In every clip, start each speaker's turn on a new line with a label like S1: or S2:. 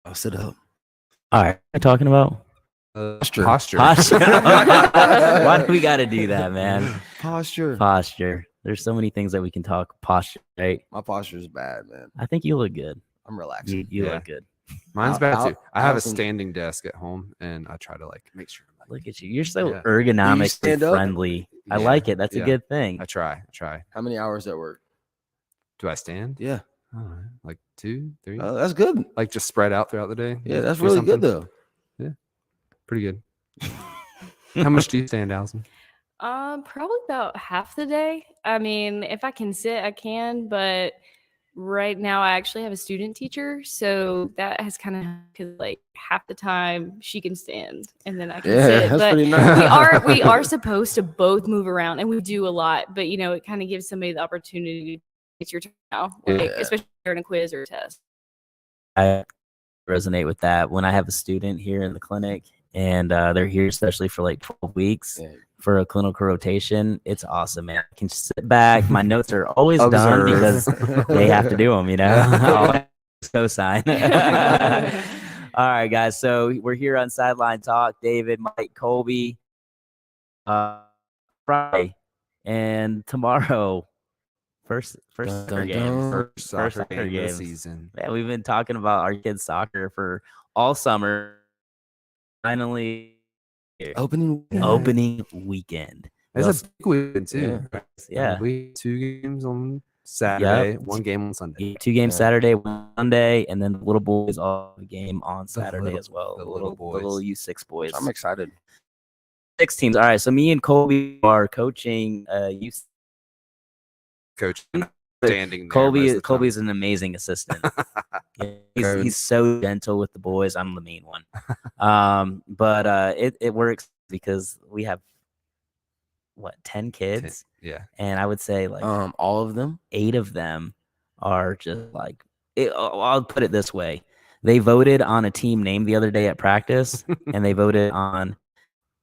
S1: I'll sit up.
S2: All right. What am I talking about?
S1: Posture.
S2: Why do we got to do that, man?
S1: Posture.
S2: There's so many things that we can talk. Posture, right?
S1: My posture is bad, man.
S2: I think you look good.
S1: I'm relaxing.
S2: You look good.
S3: Mine's bad too. I have a
S1: Allison-
S3: standing desk at home, and I try to make sure.
S2: Look at you. You're so
S3: Yeah.
S2: ergonomically
S1: stand up?
S2: friendly. I
S3: Yeah,
S2: like it. That's a
S3: yeah.
S2: good thing.
S3: I try.
S1: How many hours at work?
S3: Do I stand?
S1: Yeah.
S3: All right. Like 2, 3.
S1: That's good.
S3: Like just spread out throughout the day.
S1: Yeah, that's
S3: Do
S1: really
S3: something.
S1: good though.
S3: Pretty good. How much do you stand, Allison?
S4: Probably about half the day. I mean, if I can sit, I can, but right now I actually have a student teacher, so that has kind of because like half the time she can stand and then I can sit.
S1: That's
S4: But
S1: pretty nice.
S4: we are supposed to both move around, and we do a lot, but it kind of gives somebody the opportunity to get your turn now, especially during a quiz or a test.
S2: I resonate with that. When I have a student here in the clinic and they're here especially for like 12 weeks for a clinical rotation, it's awesome, man. I can just sit back. My notes are always done because they have to do them, I'll co-sign. All right, guys. So we're here on Sideline Talk. David, Mike, Colby, Friday, and tomorrow. First soccer game.
S3: First soccer game of the
S2: games.
S3: season.
S2: Man, we've been talking about our kids' soccer for all summer. Finally,
S1: Opening
S2: weekend.
S3: It's a big weekend too.
S2: Yeah.
S3: We 2 games on Saturday, 1 game on Sunday.
S2: 2 games Saturday, 1 Sunday, and then the little boys all have a game on Saturday as well.
S3: The
S2: The
S3: little boys.
S2: the little U6 boys.
S1: I'm excited.
S2: 6 teams. All right, so me and Colby are coaching U6.
S3: Coach standing there
S2: Colby
S3: most of the time.
S2: Colby's an amazing assistant. He's so gentle with the boys. I'm the mean one. But it works because we have 10 kids?
S3: Yeah.
S2: And I would say like
S1: all of them,
S2: 8 of them are just like I'll put it this way. They voted on a team name the other day at practice and they voted on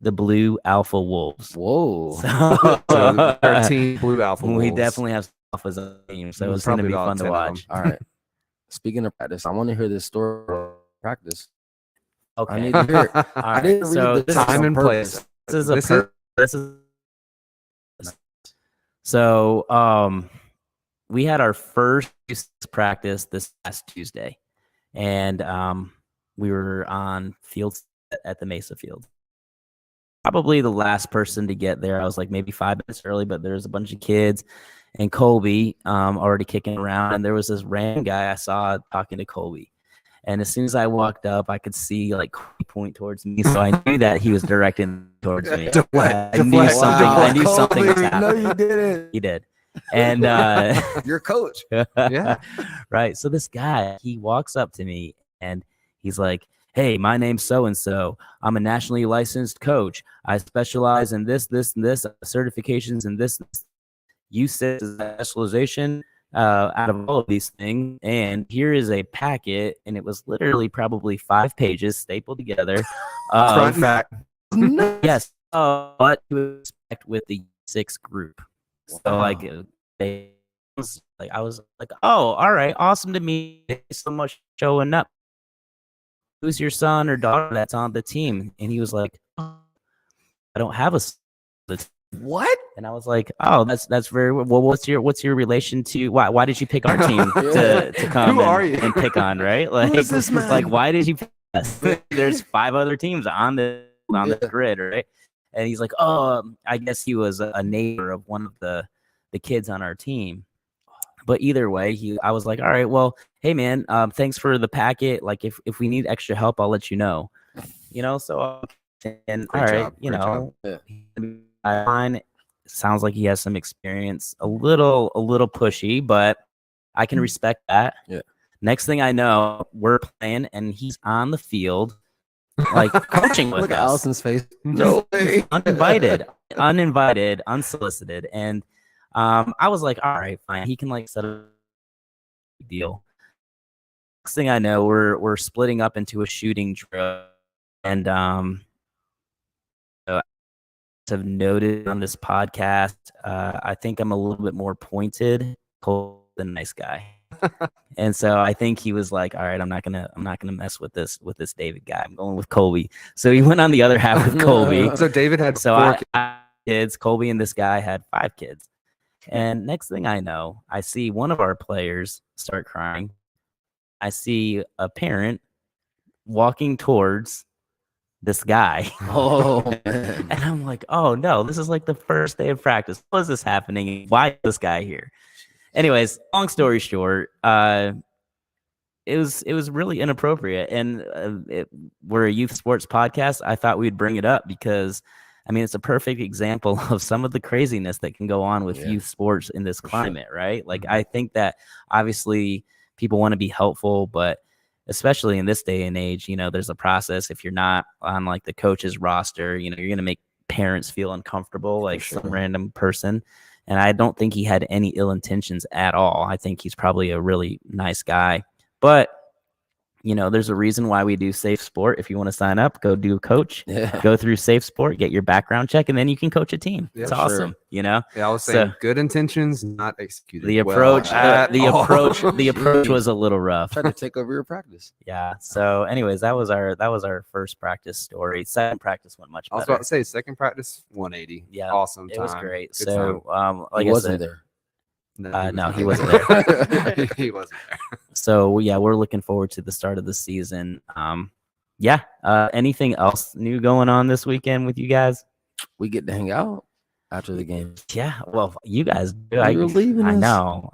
S2: the Blue Alpha Wolves.
S1: Whoa.
S3: So our team Blue Alpha Wolves.
S2: We definitely have Alphas on the team, so it's going to be fun to watch.
S1: All right. Speaking of practice, I want to hear this story of practice.
S2: Okay.
S1: I need to hear it.
S2: All
S1: I
S2: right.
S1: didn't read
S2: So
S1: the
S2: this
S3: time and place.
S2: So we had our first practice this past Tuesday, and we were on field at the Mesa field. Probably the last person to get there. I was like maybe 5 minutes early, but there's a bunch of kids and Colby already kicking around. And there was this random guy I saw talking to Colby. And as soon as I walked up, I could see like Colby point towards me. So I knew that he was directing towards me. I knew something was happening.
S1: No, you didn't.
S2: He did. And
S1: your coach.
S3: Yeah.
S2: Right. So this guy, he walks up to me and he's like, "Hey, my name's so-and-so. I'm a nationally licensed coach. I specialize in this, and this, certifications in this. You said specialization out of all of these things. And here is a packet." And it was literally probably 5 pages stapled together.
S3: Front and back.
S2: Yes. What to expect with the 6 group. So like I was like, "Oh, all right. Awesome to meet you. Thanks so much for showing up. Who's your son or daughter that's on the team?" And he was like, "I don't have a son."
S1: What?
S2: And I was like, "Oh, that's very well. What's your relation to why did you pick our team to come
S3: Who are you?
S2: and pick on, right? Like,
S1: is this man?
S2: like why did you pick us? There's 5 other teams on the grid, right?" And he's like, "Oh, I guess he was a neighbor of one of the kids on our team." But either way, I was like, "All right, well, hey man, thanks for the packet. Like if we need extra help, I'll let you know." So and all right, mine sounds like he has some experience, a little pushy, but I can respect that.
S1: Yeah.
S2: Next thing I know, we're playing and he's on the field like coaching with
S1: Look at
S2: us.
S1: Allison's face. No way.
S2: Uninvited, unsolicited. And I was like, all right, fine. He can like set a deal. Next thing I know, we're splitting up into a shooting drill. And have noted on this podcast, I think I'm a little bit more pointed, cold than nice guy. And so I think he was like, all right, I'm not gonna mess with this David guy. I'm going with Colby. So he went on the other half with Colby.
S3: So David had
S2: So
S3: 4 kids.
S2: I kids. Colby and this guy had 5 kids. And next thing I know, I see one of our players start crying. I see a parent walking towards this guy.
S1: Oh, man.
S2: And I'm like, oh no, this is like the first day of practice. What is this happening? Why is this guy here? Anyways, long story short, it was really inappropriate. And we're a youth sports podcast. I thought we'd bring it up because, I mean, it's a perfect example of some of the craziness that can go on with youth sports in this climate, right? Like, I think that obviously people want to be helpful, but especially in this day and age, you know, there's a process. If you're not on like the coach's roster, you know, you're going to make parents feel uncomfortable, like some random person. And I don't think he had any ill intentions at all. I think he's probably a really nice guy. But, you know, there's a reason why we do Safe Sport. If you want to sign up, go do coach, go through Safe Sport, get your background check, and then you can coach a team.
S3: Yeah,
S2: it's awesome, you know?
S3: Yeah, I was saying good intentions, not executed.
S2: The approach, the approach was a little rough.
S1: Try to take over your practice.
S2: Yeah. So, anyways, that was our first practice story. Second practice went much better.
S3: I was about to say second practice 180.
S2: Yeah,
S3: awesome.
S2: It was great.
S3: Good
S2: so, like
S1: He
S2: I
S1: wasn't
S2: said,
S1: there.
S2: no, he wasn't there.
S3: He wasn't there.
S2: So yeah, we're looking forward to the start of the season. Anything else new going on this weekend with you guys?
S1: We get to hang out after the game.
S2: Yeah, well, you guys do.
S1: You're leaving
S2: I
S1: us.
S2: know.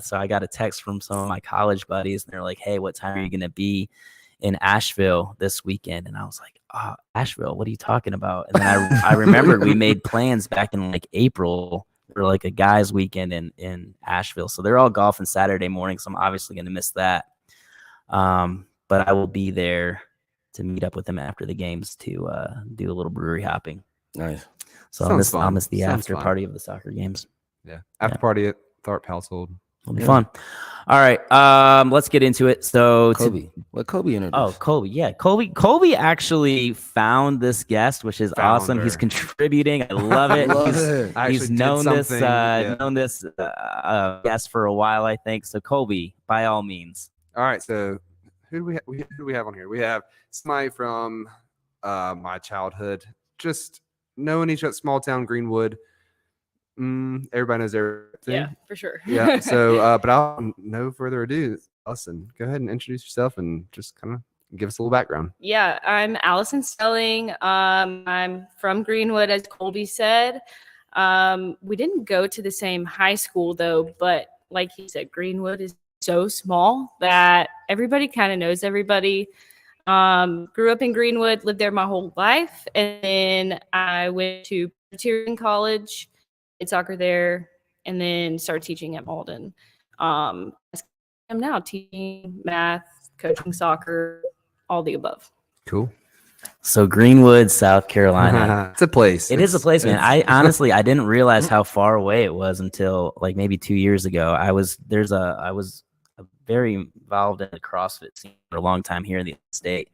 S2: So I got a text from some of my college buddies, and they're like, "Hey, what time are you gonna be in Asheville this weekend?" And I was like, "Oh, Asheville? What are you talking about?" And then I remembered we made plans back in like April for like a guys' weekend in Asheville. So they're all golfing Saturday morning. So I'm obviously going to miss that. But I will be there to meet up with them after the games to do a little brewery hopping.
S1: Nice.
S2: So I'll miss the after party of the soccer games.
S3: Yeah. After party at Tharp household.
S2: It'll be fun. All right. Let's get into it. So
S1: Kobe. What Kobe introduced?
S2: Oh, Kobe. Yeah. Kobe actually found this guest, which is awesome. He's contributing. I love it. He's known this guest for a while, I think. So Kobe, by all means.
S3: All right. So who do we have on here? We have somebody from my childhood, just knowing each other, small town Greenwood. Everybody knows everything.
S4: Yeah, for sure.
S3: Yeah. So, but I'll no further ado. Alison, go ahead and introduce yourself and just kind of give us a little background.
S4: Yeah, I'm Alison Stelling. I'm from Greenwood, as Colby said. We didn't go to the same high school though, but like he said, Greenwood is so small that everybody kind of knows everybody. Grew up in Greenwood, lived there my whole life, and then I went to Presbyterian College. Did soccer there, and then started teaching at Mauldin. I'm now teaching math, coaching soccer, all the above.
S3: Cool.
S2: So Greenwood, South Carolina.
S3: It's a place.
S2: It is a place, man. I honestly I didn't realize how far away it was until like maybe 2 years ago. I was very involved in the CrossFit scene for a long time here in the state.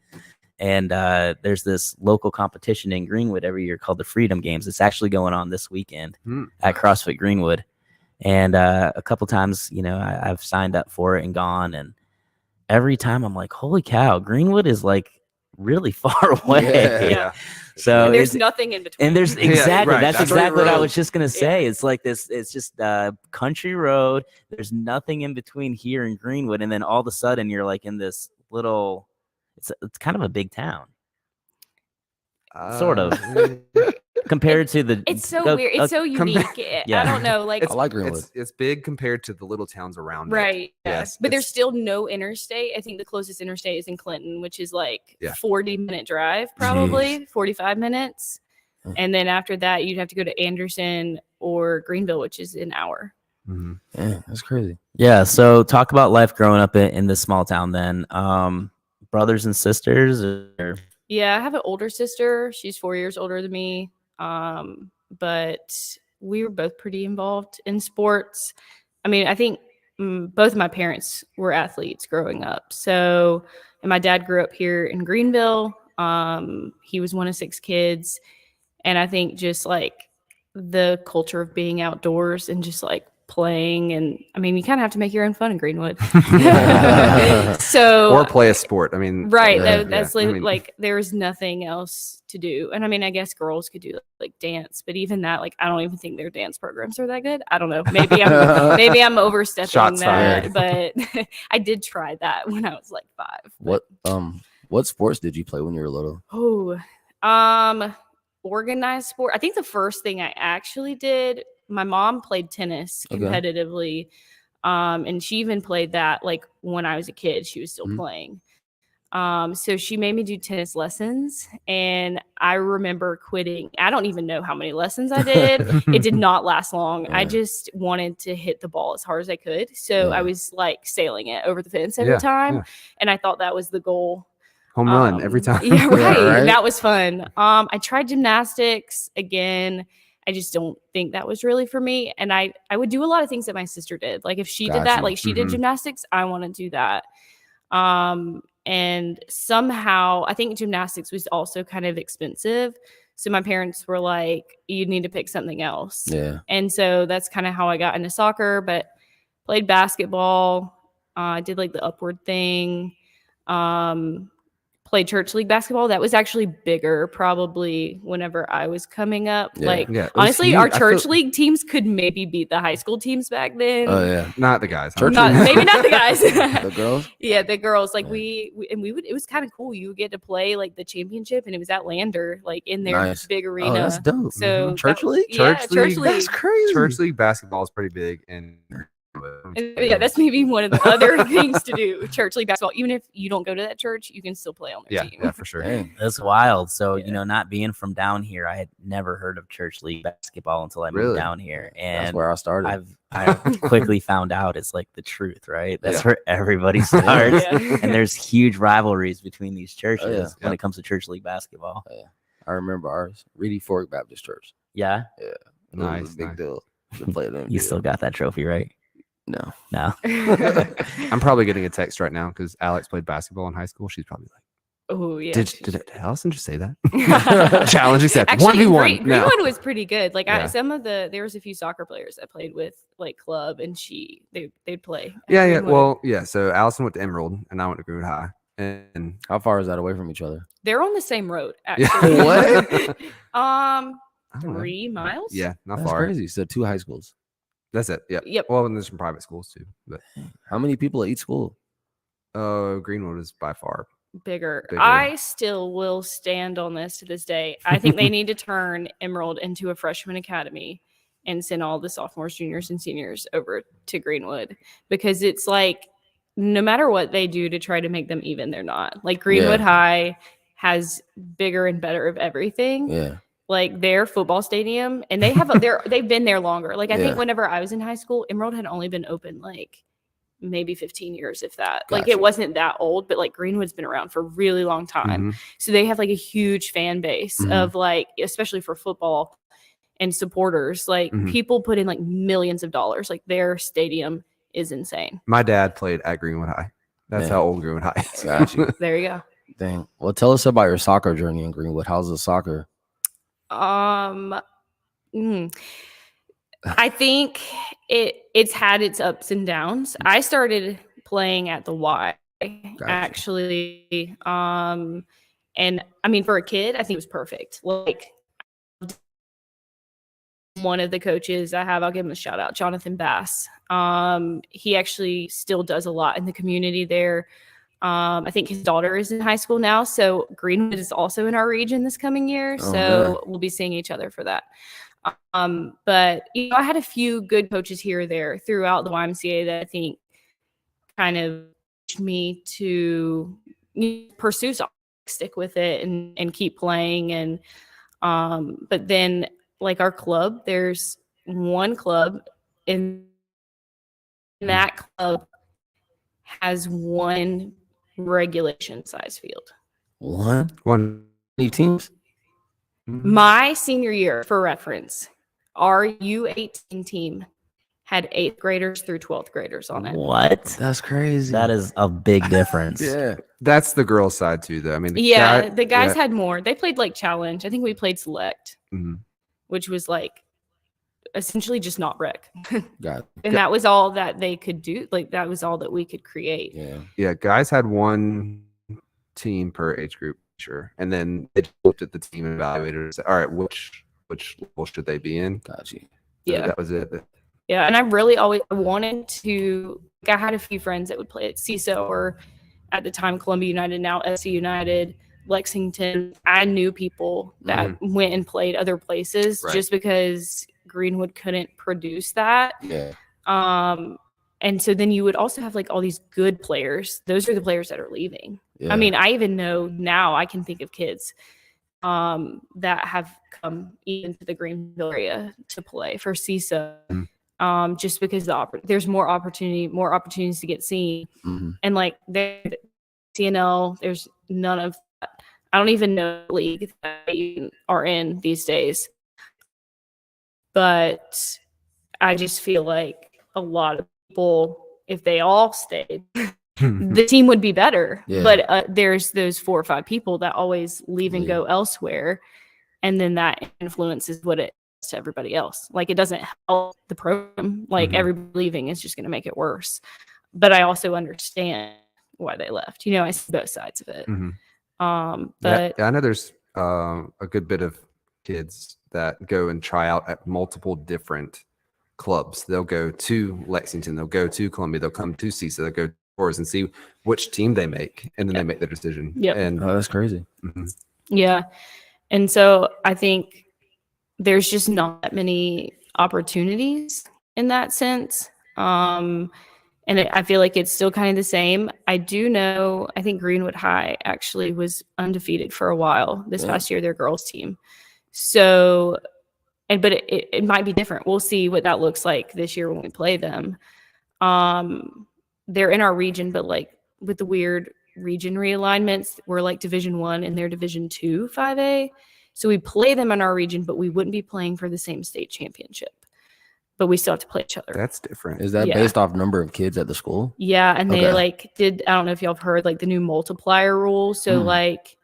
S2: And there's this local competition in Greenwood every year called the Freedom Games. It's actually going on this weekend at CrossFit Greenwood. And a couple times, you know, I've signed up for it and gone. And every time I'm like, holy cow, Greenwood is like really far away.
S4: Yeah.
S2: So
S4: and there's nothing in between.
S2: And there's exactly,
S3: right.
S2: that's
S3: That's
S2: exactly what I
S3: road.
S2: was just going to say. It's like this, it's just a country road. There's nothing in between here in Greenwood. And then all of a sudden you're like in this little, it's kind of a big town. Sort of. Compared to the
S4: It's so weird. It's so unique.
S2: Yeah.
S4: I don't know. Like,
S1: I like Greenwood.
S3: It's big compared to the little towns around it.
S4: right.
S3: Yes.
S4: But there's still no interstate. I think the closest interstate is in Clinton, which is like 40-minute drive, probably 45 minutes. And then after that, you'd have to go to Anderson or Greenville, which is an hour.
S3: Mm-hmm.
S1: Yeah, that's crazy.
S2: Yeah. So talk about life growing up in this small town then. Brothers and sisters?
S4: Yeah, I have an older sister. She's 4 years older than me. But we were both pretty involved in sports. I mean, I think both of my parents were athletes growing up. So, and my dad grew up here in Greenville. He was one of 6 kids. And I think just like the culture of being outdoors and just like playing, and I mean, you kind of have to make your own fun in Greenwood. So
S3: or play a sport. I mean,
S4: right,
S1: Yeah,
S4: that's
S3: I
S4: like,
S3: mean-
S4: like there was nothing else to do. And I mean, I guess girls could do like dance, but even that, like, I don't even think their dance programs are that good. I don't know. Maybe I'm overstepping
S3: Shots
S4: that,
S3: fired.
S4: but I did try that when I was like 5.
S1: What sports did you play when you were little?
S4: Organized sport. I think the first thing I actually did, my mom played tennis
S1: Okay.
S4: competitively. And she even played that like when I was a kid, she was still
S1: Mhm.
S4: playing. So she made me do tennis lessons, and I remember quitting. I don't even know how many lessons I did. It did not last long. I
S1: Yeah.
S4: just wanted to hit the ball as hard as I could. So
S1: Yeah.
S4: I was like sailing it over the fence every
S3: Yeah,
S4: time.
S3: yeah.
S4: And I thought that was the goal.
S3: Home run every time.
S4: Yeah, right.
S1: right.
S4: That was fun. I tried gymnastics again. I just don't think that was really for me. And I would do a lot of things that my sister did. Like if she did that,
S1: Gotcha.
S4: like she did
S3: Mhm.
S4: gymnastics, I want to do that. And somehow I think gymnastics was also kind of expensive. So my parents were like, you need to pick something else.
S1: Yeah.
S4: And so that's kind of how I got into soccer, but played basketball. I did like the upward thing. Played church league basketball. That was actually bigger probably whenever I was coming up.
S1: Yeah.
S4: Like
S3: Yeah, it was
S4: honestly, our
S3: huge. I
S4: church
S3: feel-
S4: league teams could maybe beat the high school teams back then.
S1: Oh yeah.
S3: Not the guys. huh?
S1: Church
S4: Not,
S1: league.
S4: maybe not the guys.
S1: The girls.
S4: Yeah, the girls. Like
S1: Yeah.
S4: we would. It was kind of cool. You would get to play like the championship, and it was at Lander, like in their
S1: Nice.
S4: big arena.
S1: Oh, that's dope.
S4: So
S1: Church
S4: that-
S1: league?
S4: Yeah,
S3: Church
S4: church
S3: league?
S4: league.
S1: That's crazy.
S3: Church league basketball is pretty big, and
S4: And, yeah, that's maybe one of the other things to do. Church league basketball. Even if you don't go to that church, you can still play on their
S3: yeah,
S4: team.
S3: yeah, for sure.
S1: Dang.
S2: That's wild. So,
S4: Yeah.
S2: you know, not being from down here, I had never heard of church league basketball until I moved
S3: Really?
S2: down here.
S1: That's
S2: And
S1: where I started.
S2: I quickly found out it's like the truth, right? That's
S3: Yeah.
S2: where everybody starts.
S4: Yeah.
S2: And there's huge rivalries between these churches when
S3: Yeah.
S2: it comes to church league basketball.
S1: I remember ours. Reedy Fork Baptist Church.
S2: Yeah.
S1: It was
S3: Nice,
S1: a big
S3: nice.
S1: deal to play them.
S2: You still got that trophy, right?
S1: No.
S2: No.
S3: I'm probably getting a text right now because Alex played basketball in high school. She's probably like,
S4: Oh yeah.
S3: did Allison just say that? Challenge accepted.
S4: Actually,
S3: 1v1. No.
S4: Greenwood was pretty good. Like
S3: Yeah.
S4: there was a few soccer players I played with, like club, and they'd play. at
S3: Yeah, yeah.
S4: Greenwood.
S3: Well, yeah. So Allison went to Emerald, and I went to Greenwood High, and
S1: How far is that away from each other?
S4: they're on the same road.
S3: Yeah.
S4: Actually,
S1: What?
S3: I don't know.
S4: 3 miles.
S3: Yeah, not
S1: That's
S3: far.
S1: crazy. So 2 high schools.
S3: That's it. Yeah.
S4: Yep.
S3: Well, and there's some private schools too, but
S1: How many people at each school?
S3: Greenwood is by far.
S4: Bigger.
S3: Bigger.
S4: I still will stand on this to this day. I think they need to turn Emerald into a freshman academy and send all the sophomores, juniors, and seniors over to Greenwood, because it's like no matter what they do to try to make them even, they're not. Like Greenwood High has bigger and better of everything.
S1: Yeah.
S4: Like their football stadium, and they have they've been there longer. Like I
S1: Yeah.
S4: think whenever I was in high school, Emerald had only been open like maybe 15 years, if that. Like
S1: Gotcha.
S4: it wasn't that old, but like Greenwood's been around for a really long time.
S3: Mhm.
S4: So they have like a huge fan base
S1: Mhm.
S4: of like, especially for football and supporters, like
S3: Mhm.
S4: people put in like millions of dollars. Like their stadium is insane.
S3: My dad played at Greenwood High. That's
S1: Yeah.
S3: how old Greenwood High is.
S1: Got you.
S4: There you go.
S1: Dang. Well, tell us about your soccer journey in Greenwood. How's the soccer?
S4: I think it's had its ups and downs. I started playing at the Y actually. And I mean, for a kid, I think it was perfect. Like one of the coaches I have, I'll give him a shout out, Jonathan Bass. He actually still does a lot in the community there. I think his daughter is in high school now. So Greenwood is also in our region this coming year.
S1: Oh,
S4: So
S1: man.
S4: we'll be seeing each other for that. But you know, I had a few good coaches here or there throughout the YMCA that I think kind of pushed me to pursue soccer, stick with it and keep playing. And but then like our club, there's one club in that club has one regulation size field.
S1: One?
S3: One.
S1: Any teams?
S4: My senior year, for reference, our U18 team had 8th graders through 12th graders on it.
S2: What?
S1: That's crazy.
S2: That is a big difference.
S1: Yeah.
S3: That's the girls' side too, though. I mean,
S4: Yeah, the guys had more. They played like challenge. I think we played select,
S3: Mhm.
S4: which was like essentially just not rec.
S1: Got it.
S4: And that was all that they could do. Like that was all that we could create.
S1: Yeah.
S3: Yeah, guys had one team per age group, sure, and then they just looked at the team and evaluated and said, all right, which level should they be in?
S1: Got you.
S4: Yeah.
S3: That was it.
S4: Yeah. And I really always wanted to, I had a few friends that would play at CISA or at the time Columbia United, now SC United, Lexington. I knew people that went and played other places
S3: Right.
S4: just because Greenwood couldn't produce that.
S1: Yeah.
S4: And so then you would also have like all these good players. Those are the players that are leaving.
S1: Yeah.
S4: I mean, I even know now I can think of kids that have come even to the Greenville area to play for CISA. Just because there's more opportunities to get seen. And like CNL, there's none of that. I don't even know the league that you are in these days. But I just feel like a lot of people, if they all stayed, the team would be better.
S1: Yeah.
S4: But there's those 4 or 5 people that always leave and
S1: Yeah.
S4: go elsewhere. And then that influences what it does to everybody else. Like it doesn't help the program. Like everybody leaving is just going to make it worse. But I also understand why they left. You know, I see both sides of it. But
S3: yeah, I know there's a good bit of kids that go and try out at multiple different clubs. They'll go to Lexington, they'll go to Columbia, they'll come to CISA, they'll go to Forest and see which team they make, and then they make their decision.
S4: Yep.
S3: And
S1: Oh, that's crazy.
S4: yeah. And so I think there's just not that many opportunities in that sense. And I feel like it's still kind of the same. I do know, I think Greenwood High actually was undefeated for a while this past year, their girls team. So, but it might be different. We'll see what that looks like this year when we play them. They're in our region, but like with the weird region realignments, we're like Division 1 and they're Division 2 5A. So we play them in our region, but we wouldn't be playing for the same state championship. But we still have to play each other.
S3: that's different.
S1: Is that
S4: Yeah.
S1: based off number of kids at the school?
S4: Yeah, and they
S1: Okay.
S4: like did, I don't know if y'all have heard like the new multiplier rule. So like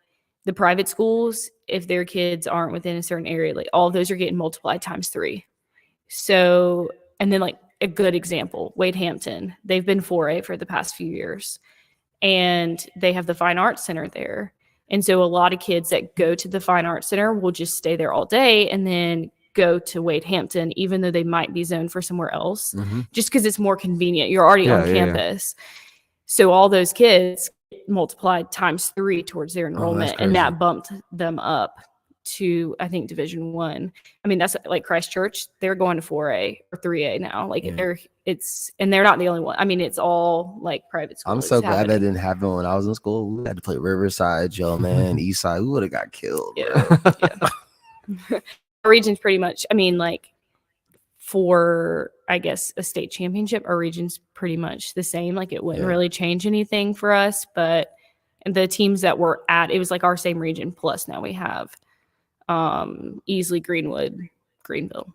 S4: the private schools, if their kids aren't within a certain area, like all of those are getting multiplied times 3. So, and then like a good example, Wade Hampton, they've been 4A for the past few years and they have the Fine Arts Center there. And so a lot of kids that go to the Fine Arts Center will just stay there all day and then go to Wade Hampton, even though they might be zoned for somewhere else, just because it's more convenient. You're already on campus. So all those kids multiplied times 3 towards their enrollment, and that bumped them up to, I think, Division 1. I mean, that's like Christchurch, they're going to 4A or 3A now. Like and they're not the only one. I mean, it's all like private schools.
S1: I'm so glad that didn't happen when I was in school. We had to play Riverside, Joe, man, Eastside. We would have got killed.
S4: Yeah. Our region's pretty much, I mean, like for, I guess, a state championship, our region's pretty much the same. Like it wouldn't really change anything for us, but the teams that we're at, it was like our same region. Plus now we have Easley, Greenwood, Greenville.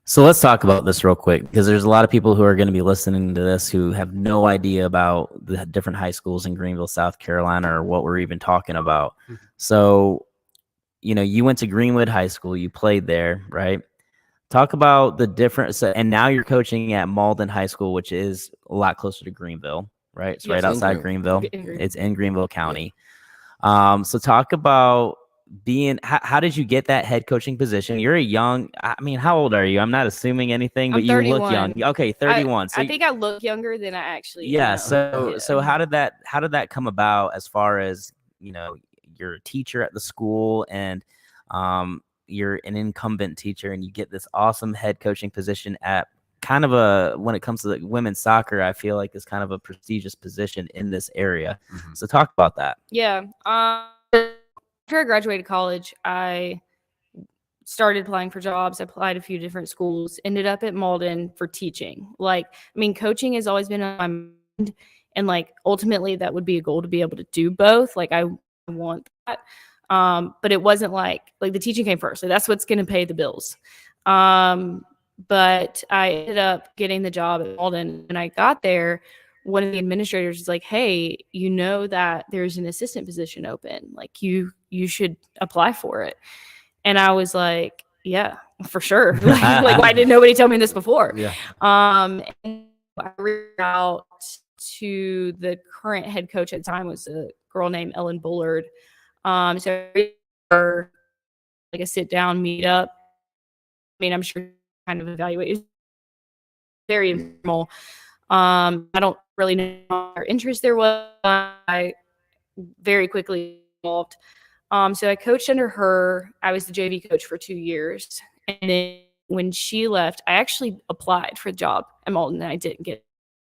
S2: So let's talk about this real quick, because there's a lot of people who are going to be listening to this who have no idea about the different high schools in Greenville, South Carolina, or what we're even talking about. So, you know, you went to Greenwood High School, you played there, right? Talk about the difference. And now you're coaching at Mauldin High School, which is a lot closer to Greenville, right? It's right outside Greenville. It's in Greenville County. So talk about how did you get that head coaching position? You're a young, I mean, how old are you? I'm not assuming anything, but you look young. Okay, 31.
S4: I think I look younger than I actually
S2: am. So how did that come about, as far as, you know, you're a teacher at the school and you're an incumbent teacher and you get this awesome head coaching position at kind of when it comes to the women's soccer, I feel like is kind of a prestigious position in this area. So talk about that.
S4: Yeah. After I graduated college, I started applying for jobs. I applied a few different schools, ended up at Mauldin for teaching. Like, I mean, coaching has always been on my mind. And like, ultimately that would be a goal to be able to do both. Like I want that. But it wasn't like the teaching came first. So that's what's going to pay the bills. But I ended up getting the job at Mauldin, and I got there. One of the administrators was like, hey, you know that there's an assistant position open. Like you should apply for it. And I was like, yeah, for sure. Like, why did nobody tell me this before?
S1: Yeah.
S4: And I reached out to the current head coach at the time, was a girl named Ellen Bullard. So her, like a sit down meet up. I mean, I'm sure kind of evaluate. It was very informal. I don't really know what her interest there was. I very quickly involved. So I coached under her. I was the JV coach for 2 years. And then when she left, I actually applied for the job at Mauldin and I didn't get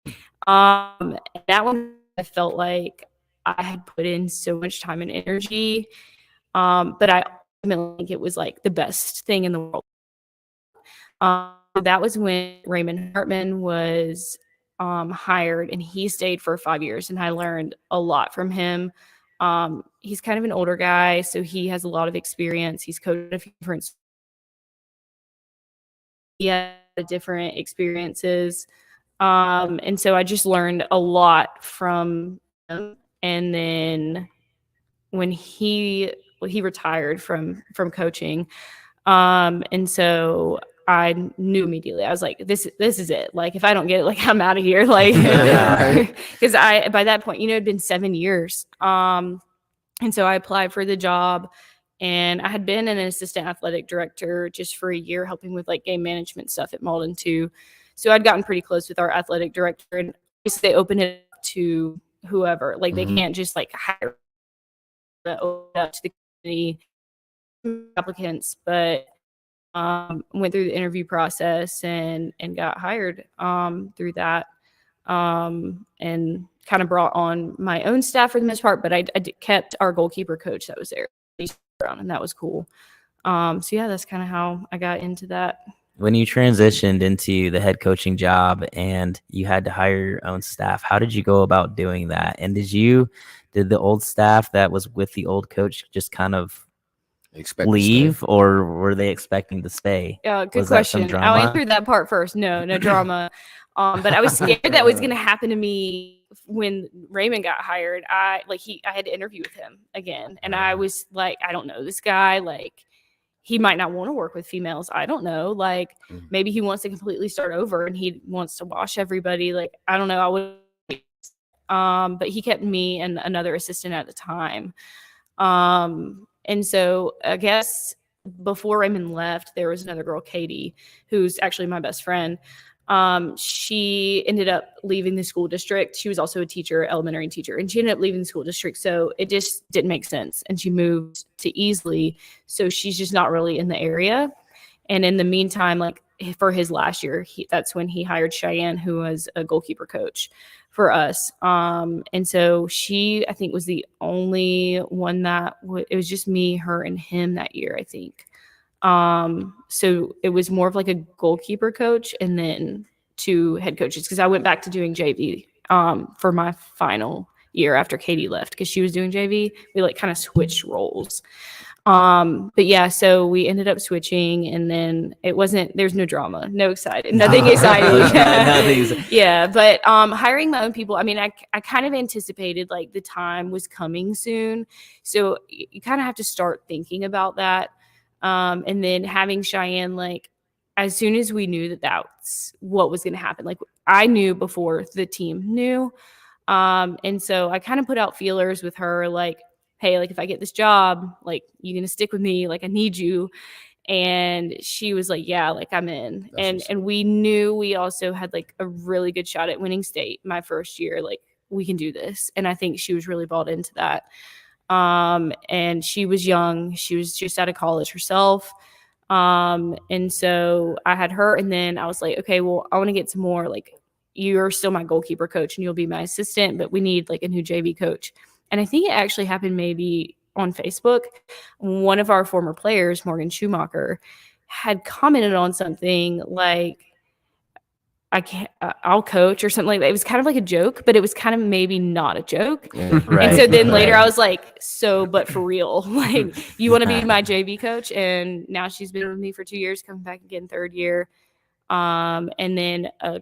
S4: it. And that one, I felt like I had put in so much time and energy. But I ultimately think it was like the best thing in the world. That was when Raymond Hartman was hired, and he stayed for 5 years, and I learned a lot from him. He's kind of an older guy, so he has a lot of experience. He's coached a few different, he had different experiences. And so I just learned a lot from him. And then when he retired from coaching, and so I knew immediately. I was like, this is it. Like, if I don't get it, like, I'm out of here. Like, because by that point, it'd been 7 years. And so I applied for the job, and I had been an assistant athletic director just for a year, helping with like game management stuff at Mauldin too. So I'd gotten pretty close with our athletic director, and they open it up to whoever. Like, they can't just like hire, open it up to the community applicants, but went through the interview process and got hired through that, and kind of brought on my own staff for the most part, but I kept our goalkeeper coach that was there, and that was cool. So yeah, that's kind of how I got into that.
S2: When you transitioned into the head coaching job and you had to hire your own staff, how did you go about doing that? And did the old staff that was with the old coach just kind of leave, or were they expecting to stay?
S4: Good question. I'll answer that part first. No drama. But I was scared that was going to happen to me when Raymond got hired. I had to interview with him again, and I was like, I don't know this guy. Like, he might not want to work with females. I don't know. Like, maybe he wants to completely start over and he wants to wash everybody. Like, I don't know. I would. But he kept me and another assistant at the time. And so I guess before Raymond left, there was another girl, Katie, who's actually my best friend. She ended up leaving the school district. She was also a teacher, elementary teacher, and she ended up leaving the school district. So it just didn't make sense. And she moved to Easley. So she's just not really in the area. And in the meantime, like, for his last year, that's when he hired Cheyenne, who was a goalkeeper coach for us. And so she, I think, was the only one that it was just me, her, and him that year, I think. So it was more of like a goalkeeper coach and then 2 head coaches, because I went back to doing JV for my final year after Katie left, because she was doing JV. We like kind of switched roles. But yeah, so we ended up switching, and then there's no drama, nothing exciting. Yeah. But hiring my own people, I mean, I kind of anticipated like the time was coming soon. So you kind of have to start thinking about that. And then having Cheyenne, like, as soon as we knew that that's what was going to happen, like, I knew before the team knew. And so I kind of put out feelers with her, like, hey, like, if I get this job, like, you going to stick with me? Like, I need you. And she was like, yeah, like, I'm in. And we knew we also had like a really good shot at winning state my first year. Like, we can do this. And I think she was really bought into that. And she was young. She was just out of college herself. And so I had her, and then I was like, okay, well, I want to get some more, like, you're still my goalkeeper coach and you'll be my assistant, but we need like a new JV coach. And I think it actually happened maybe on Facebook. One of our former players, Morgan Schumacher, had commented on something like, I'll coach or something like that. It was kind of like a joke, but it was kind of maybe not a joke.
S1: Yeah,
S2: right,
S4: and so then later I was like, but for real, like, you want to be my JV coach? And now she's been with me for 2 years, coming back again 3rd year. And then a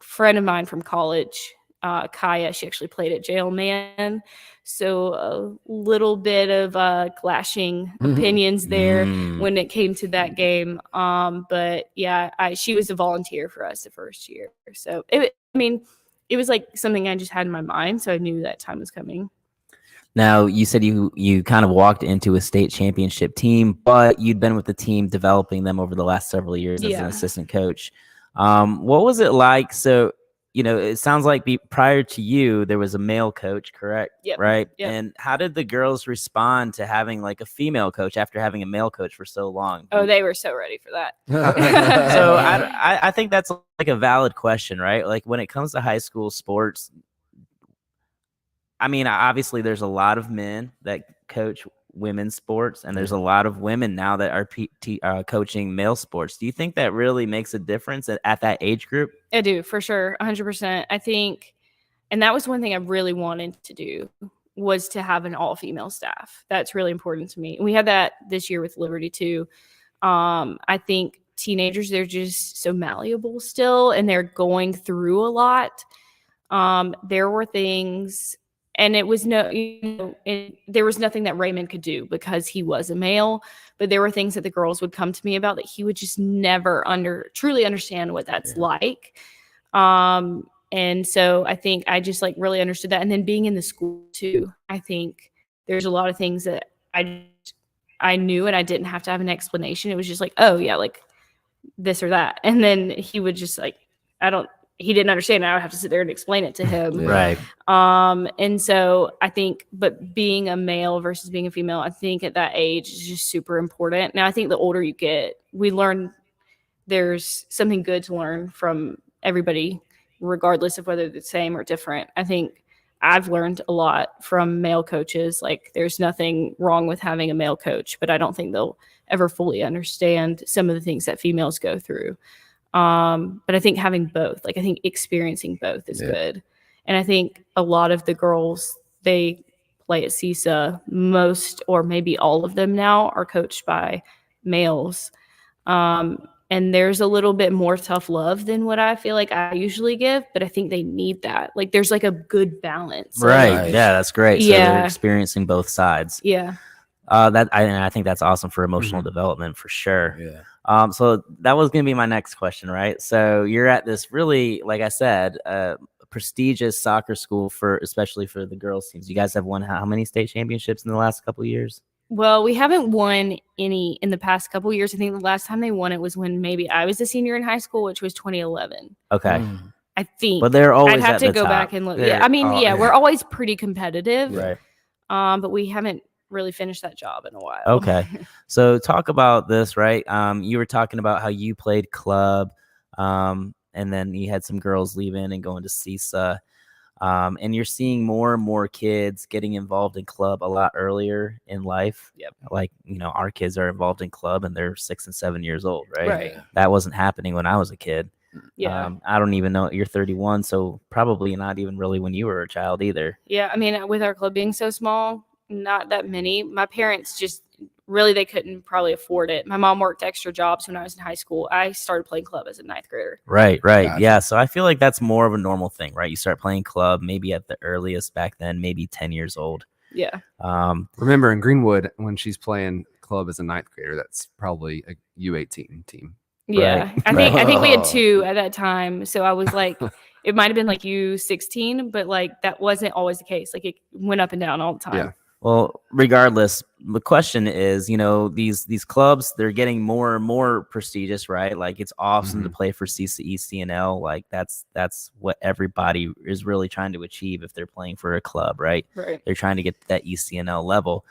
S4: friend of mine from college Kaya, she actually played at Jailman. So a little bit of clashing opinions there when it came to that game. But yeah, she was a volunteer for us the first year. So it was like something I just had in my mind. So I knew that time was coming.
S2: Now, you said you kind of walked into a state championship team, but you'd been with the team developing them over the last several years as an assistant coach. What was it like? So, it sounds like prior to you, there was a male coach, correct?
S4: Yep.
S2: Right?
S4: Yep.
S2: And how did the girls respond to having like a female coach after having a male coach for so long?
S4: Oh, they were so ready for that.
S2: So I think that's like a valid question, right? Like when it comes to high school sports, I mean, obviously, there's a lot of men that coach women's sports, and there's a lot of women now that are coaching male sports. Do you think that really makes a difference at that age group?
S4: I do, for sure, 100%. I think, and that was one thing I really wanted to do, was to have an all-female staff. That's really important to me. And we had that this year with Liberty too. I think teenagers, they're just so malleable still, and they're going through a lot. There were things. And it was there was nothing that Raymond could do because he was a male, but there were things that the girls would come to me about that he would just never truly understand what that's like. And so I think I just like really understood that. And then being in the school too, I think there's a lot of things that I knew and I didn't have to have an explanation. It was just like, oh yeah, like this or that. And then he would just like, he didn't understand. I would have to sit there and explain it to him.
S2: Right.
S4: And so I think, but being a male versus being a female, I think at that age is just super important. Now, I think the older you get, we learn there's something good to learn from everybody, regardless of whether they're the same or different. I think I've learned a lot from male coaches. Like there's nothing wrong with having a male coach, but I don't think they'll ever fully understand some of the things that females go through. But I think having both, like I think experiencing both is good. And I think a lot of the girls, they play at CISA, most or maybe all of them now are coached by males. And there's a little bit more tough love than what I feel like I usually give, but I think they need that. Like there's like a good balance.
S2: Right. Yeah, that's great. So
S4: Yeah.
S2: they're experiencing both sides.
S4: Yeah.
S2: I think that's awesome for emotional development for sure.
S1: Yeah.
S2: So that was going to be my next question, right? So you're at this really, like I said, prestigious soccer school especially for the girls teams. You guys have won how many state championships in the last couple of years?
S4: Well, we haven't won any in the past couple of years. I think the last time they won it was when maybe I was a senior in high school, which was 2011.
S2: Okay.
S4: I think.
S2: But they're always
S4: I'd have
S2: at
S4: to
S2: the
S4: go
S2: top.
S4: back and look. Yeah, I mean, we're always pretty competitive.
S2: Right.
S4: But we haven't really finished that job in a while.
S2: Okay. So talk about this, right? You were talking about how you played club, and then you had some girls leaving and going to CISA. And you're seeing more and more kids getting involved in club a lot earlier in life.
S4: Yep.
S2: Like, our kids are involved in club and they're 6 and 7 years old, right?
S4: Right.
S2: That wasn't happening when I was a kid.
S4: Yeah.
S2: I don't even know. You're 31, so probably not even really when you were a child either.
S4: Yeah. I mean, with our club being so small, not that many. My parents just really, they couldn't probably afford it. My mom worked extra jobs when I was in high school. I started playing club as a 9th grader.
S2: Right.
S1: Gotcha.
S2: Yeah. So I feel like that's more of a normal thing, right? You start playing club maybe at the earliest back then, maybe 10 years old.
S4: Yeah.
S3: Remember in Greenwood, when she's playing club as a 9th grader, that's probably a U18 team.
S4: Yeah.
S2: Right.
S4: I think we had 2 at that time. So I was like, it might have been like U16, but like that wasn't always the case. Like it went up and down all the time.
S3: Yeah.
S2: Well, regardless, the question is, these clubs, they're getting more and more prestigious, right? Like it's awesome to play for CISA ECNL. Like that's what everybody is really trying to achieve if they're playing for a club, right?
S4: Right.
S2: They're trying to get to that ECNL level.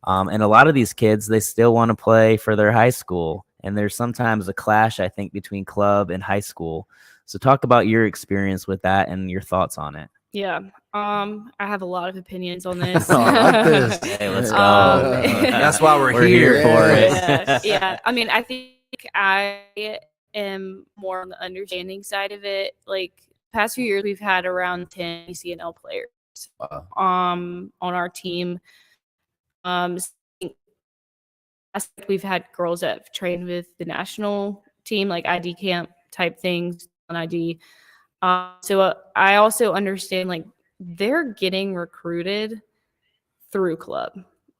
S2: And a lot of these kids, they still want to play for their high school. And there's sometimes a clash, I think, between club and high school. So talk about your experience with that and your thoughts on it.
S4: Yeah. I have a lot of opinions on this.
S1: I like this.
S2: Hey, let's go.
S3: That's why we're
S2: here for it.
S4: Yeah. I mean, I think I am more on the understanding side of it. Like past few years, we've had around 10 ECNL players on our team. We've had girls that have trained with the national team, like ID camp type things on ID. So I also understand like they're getting recruited through club.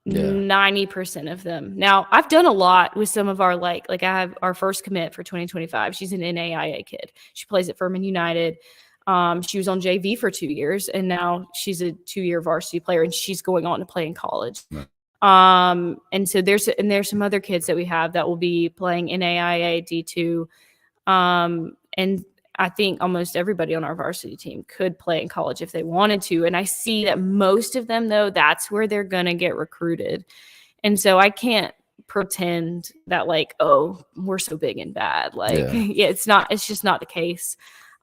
S1: Yeah.
S4: 90% of them. Now, I've done a lot with some of our like I have our first commit for 2025. She's an NAIA kid. She plays at Furman United. She was on JV for 2 years, and now she's a 2-year varsity player, and she's going on to play in college.
S1: Right.
S4: And so there's some other kids that we have that will be playing NAIA D2. And I think almost everybody on our varsity team could play in college if they wanted to. And I see that most of them, though, that's where they're going to get recruited. And so I can't pretend that like, oh, we're so big and bad. Like, yeah, it's just not the case.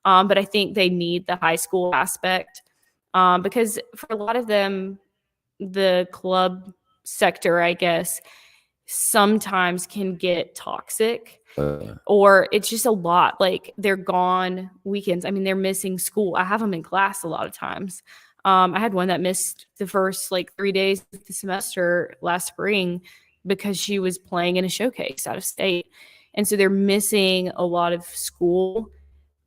S4: But I think they need the high school aspect because for a lot of them, the club sector, I guess, sometimes can get toxic. Or it's just a lot. Like they're gone weekends. I mean, they're missing school. I have them in class a lot of times. I had one that missed the first like 3 days of the semester last spring because she was playing in a showcase out of state. And so they're missing a lot of school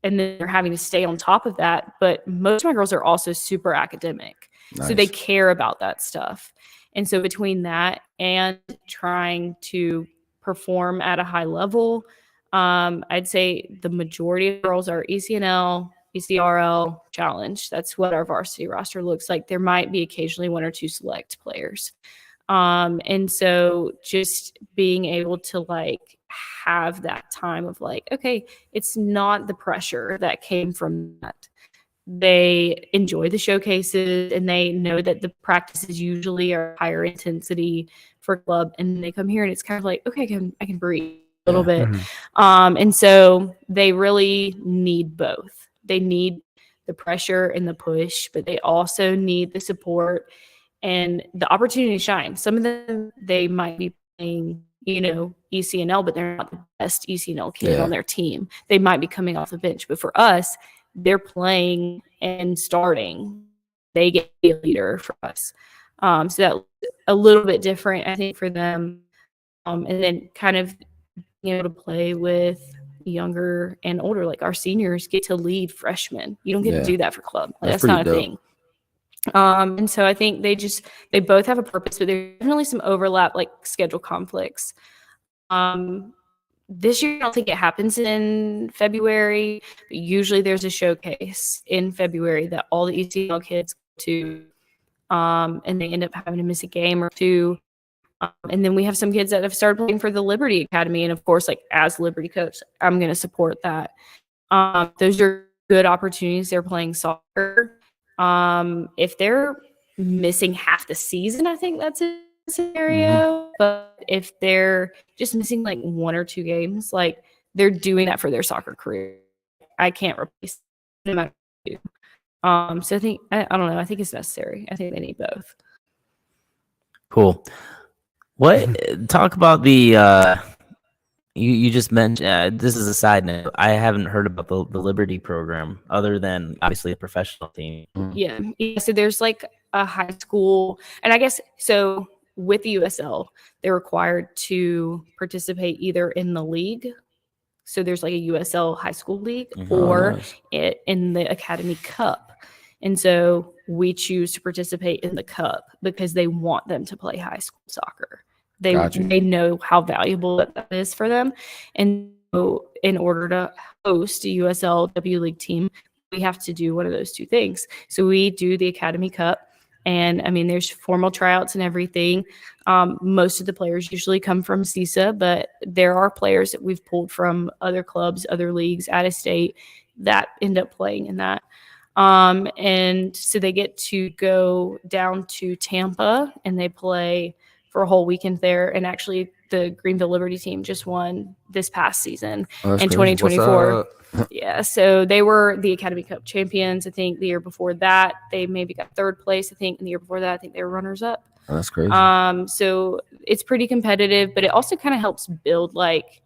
S4: and then they're having to stay on top of that. But most of my girls are also super academic.
S1: Nice.
S4: So they care about that stuff. And so between that and trying to perform at a high level, I'd say the majority of girls are ECNL, ECRL, challenge. That's what our varsity roster looks like. There might be occasionally 1 or 2 select players. And so just being able to like have that time of like, okay, it's not the pressure that came from that. They enjoy the showcases and they know that the practices usually are higher intensity for club, and they come here and it's kind of like, okay, I can breathe a little bit. And so they really need both. They need the pressure and the push, but they also need the support and the opportunity to shine. Some of them, they might be playing, ECNL, but they're not the best ECNL kid on their team. They might be coming off the bench, but for us, they're playing and starting. They get to be a leader for us. So that's a little bit different, I think, for them. And then kind of being able to play with younger and older, like our seniors get to lead freshmen. You don't get to do that for club. Like, that's not a thing. And so I think they both have a purpose, but there's definitely some overlap, like schedule conflicts. This year, I don't think it happens in February, but usually there's a showcase in February that all the ECL kids go to, and they end up having to miss a game or two. And then we have some kids that have started playing for the Liberty Academy. And of course, like as Liberty coach, I'm going to support that. Those are good opportunities. They're playing soccer. If they're missing half the season, I think that's a scenario. But if they're just missing like 1 or 2 games, like they're doing that for their soccer career. I can't replace them. So I think, I don't know. I think it's necessary. I think they need both.
S2: Cool. Talk about the, you just mentioned, this is a side note. I haven't heard about the Liberty program other than obviously a professional team.
S4: Yeah. So there's like a high school, and I guess, so with the USL, they're required to participate either in the league. So there's like a USL high school league or in the Academy Cup. And so we choose to participate in the Cup because they want them to play high school soccer. They know how valuable that is for them. And so in order to host a USL W League team, we have to do one of those 2 things. So we do the Academy Cup. And I mean, there's formal tryouts and everything. Most of the players usually come from CISA, but there are players that we've pulled from other clubs, other leagues, out of state that end up playing in that. And so they get to go down to Tampa and they play for a whole weekend there. And actually the Greenville Liberty team just won this past season in 2024. Yeah. So they were the Academy Cup champions. I think the year before that, they maybe got 3rd place. I think and the year before that, I think they were runners up.
S1: Oh, that's crazy.
S4: So it's pretty competitive, but it also kind of helps build like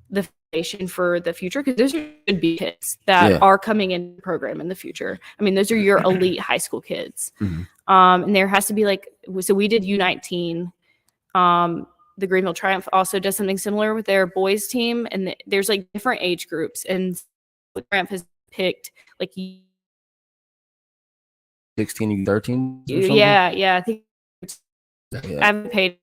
S4: the foundation for the future, because those are good be kids that are coming in the program in the future. I mean, those are your elite high school kids. And there has to be like, so we did U19. The Greenville Triumph also does something similar with their boys team, and there's like different age groups, and the Triumph has picked like
S1: 16, 13.
S4: yeah, I think
S1: Yeah.
S4: I haven't paid.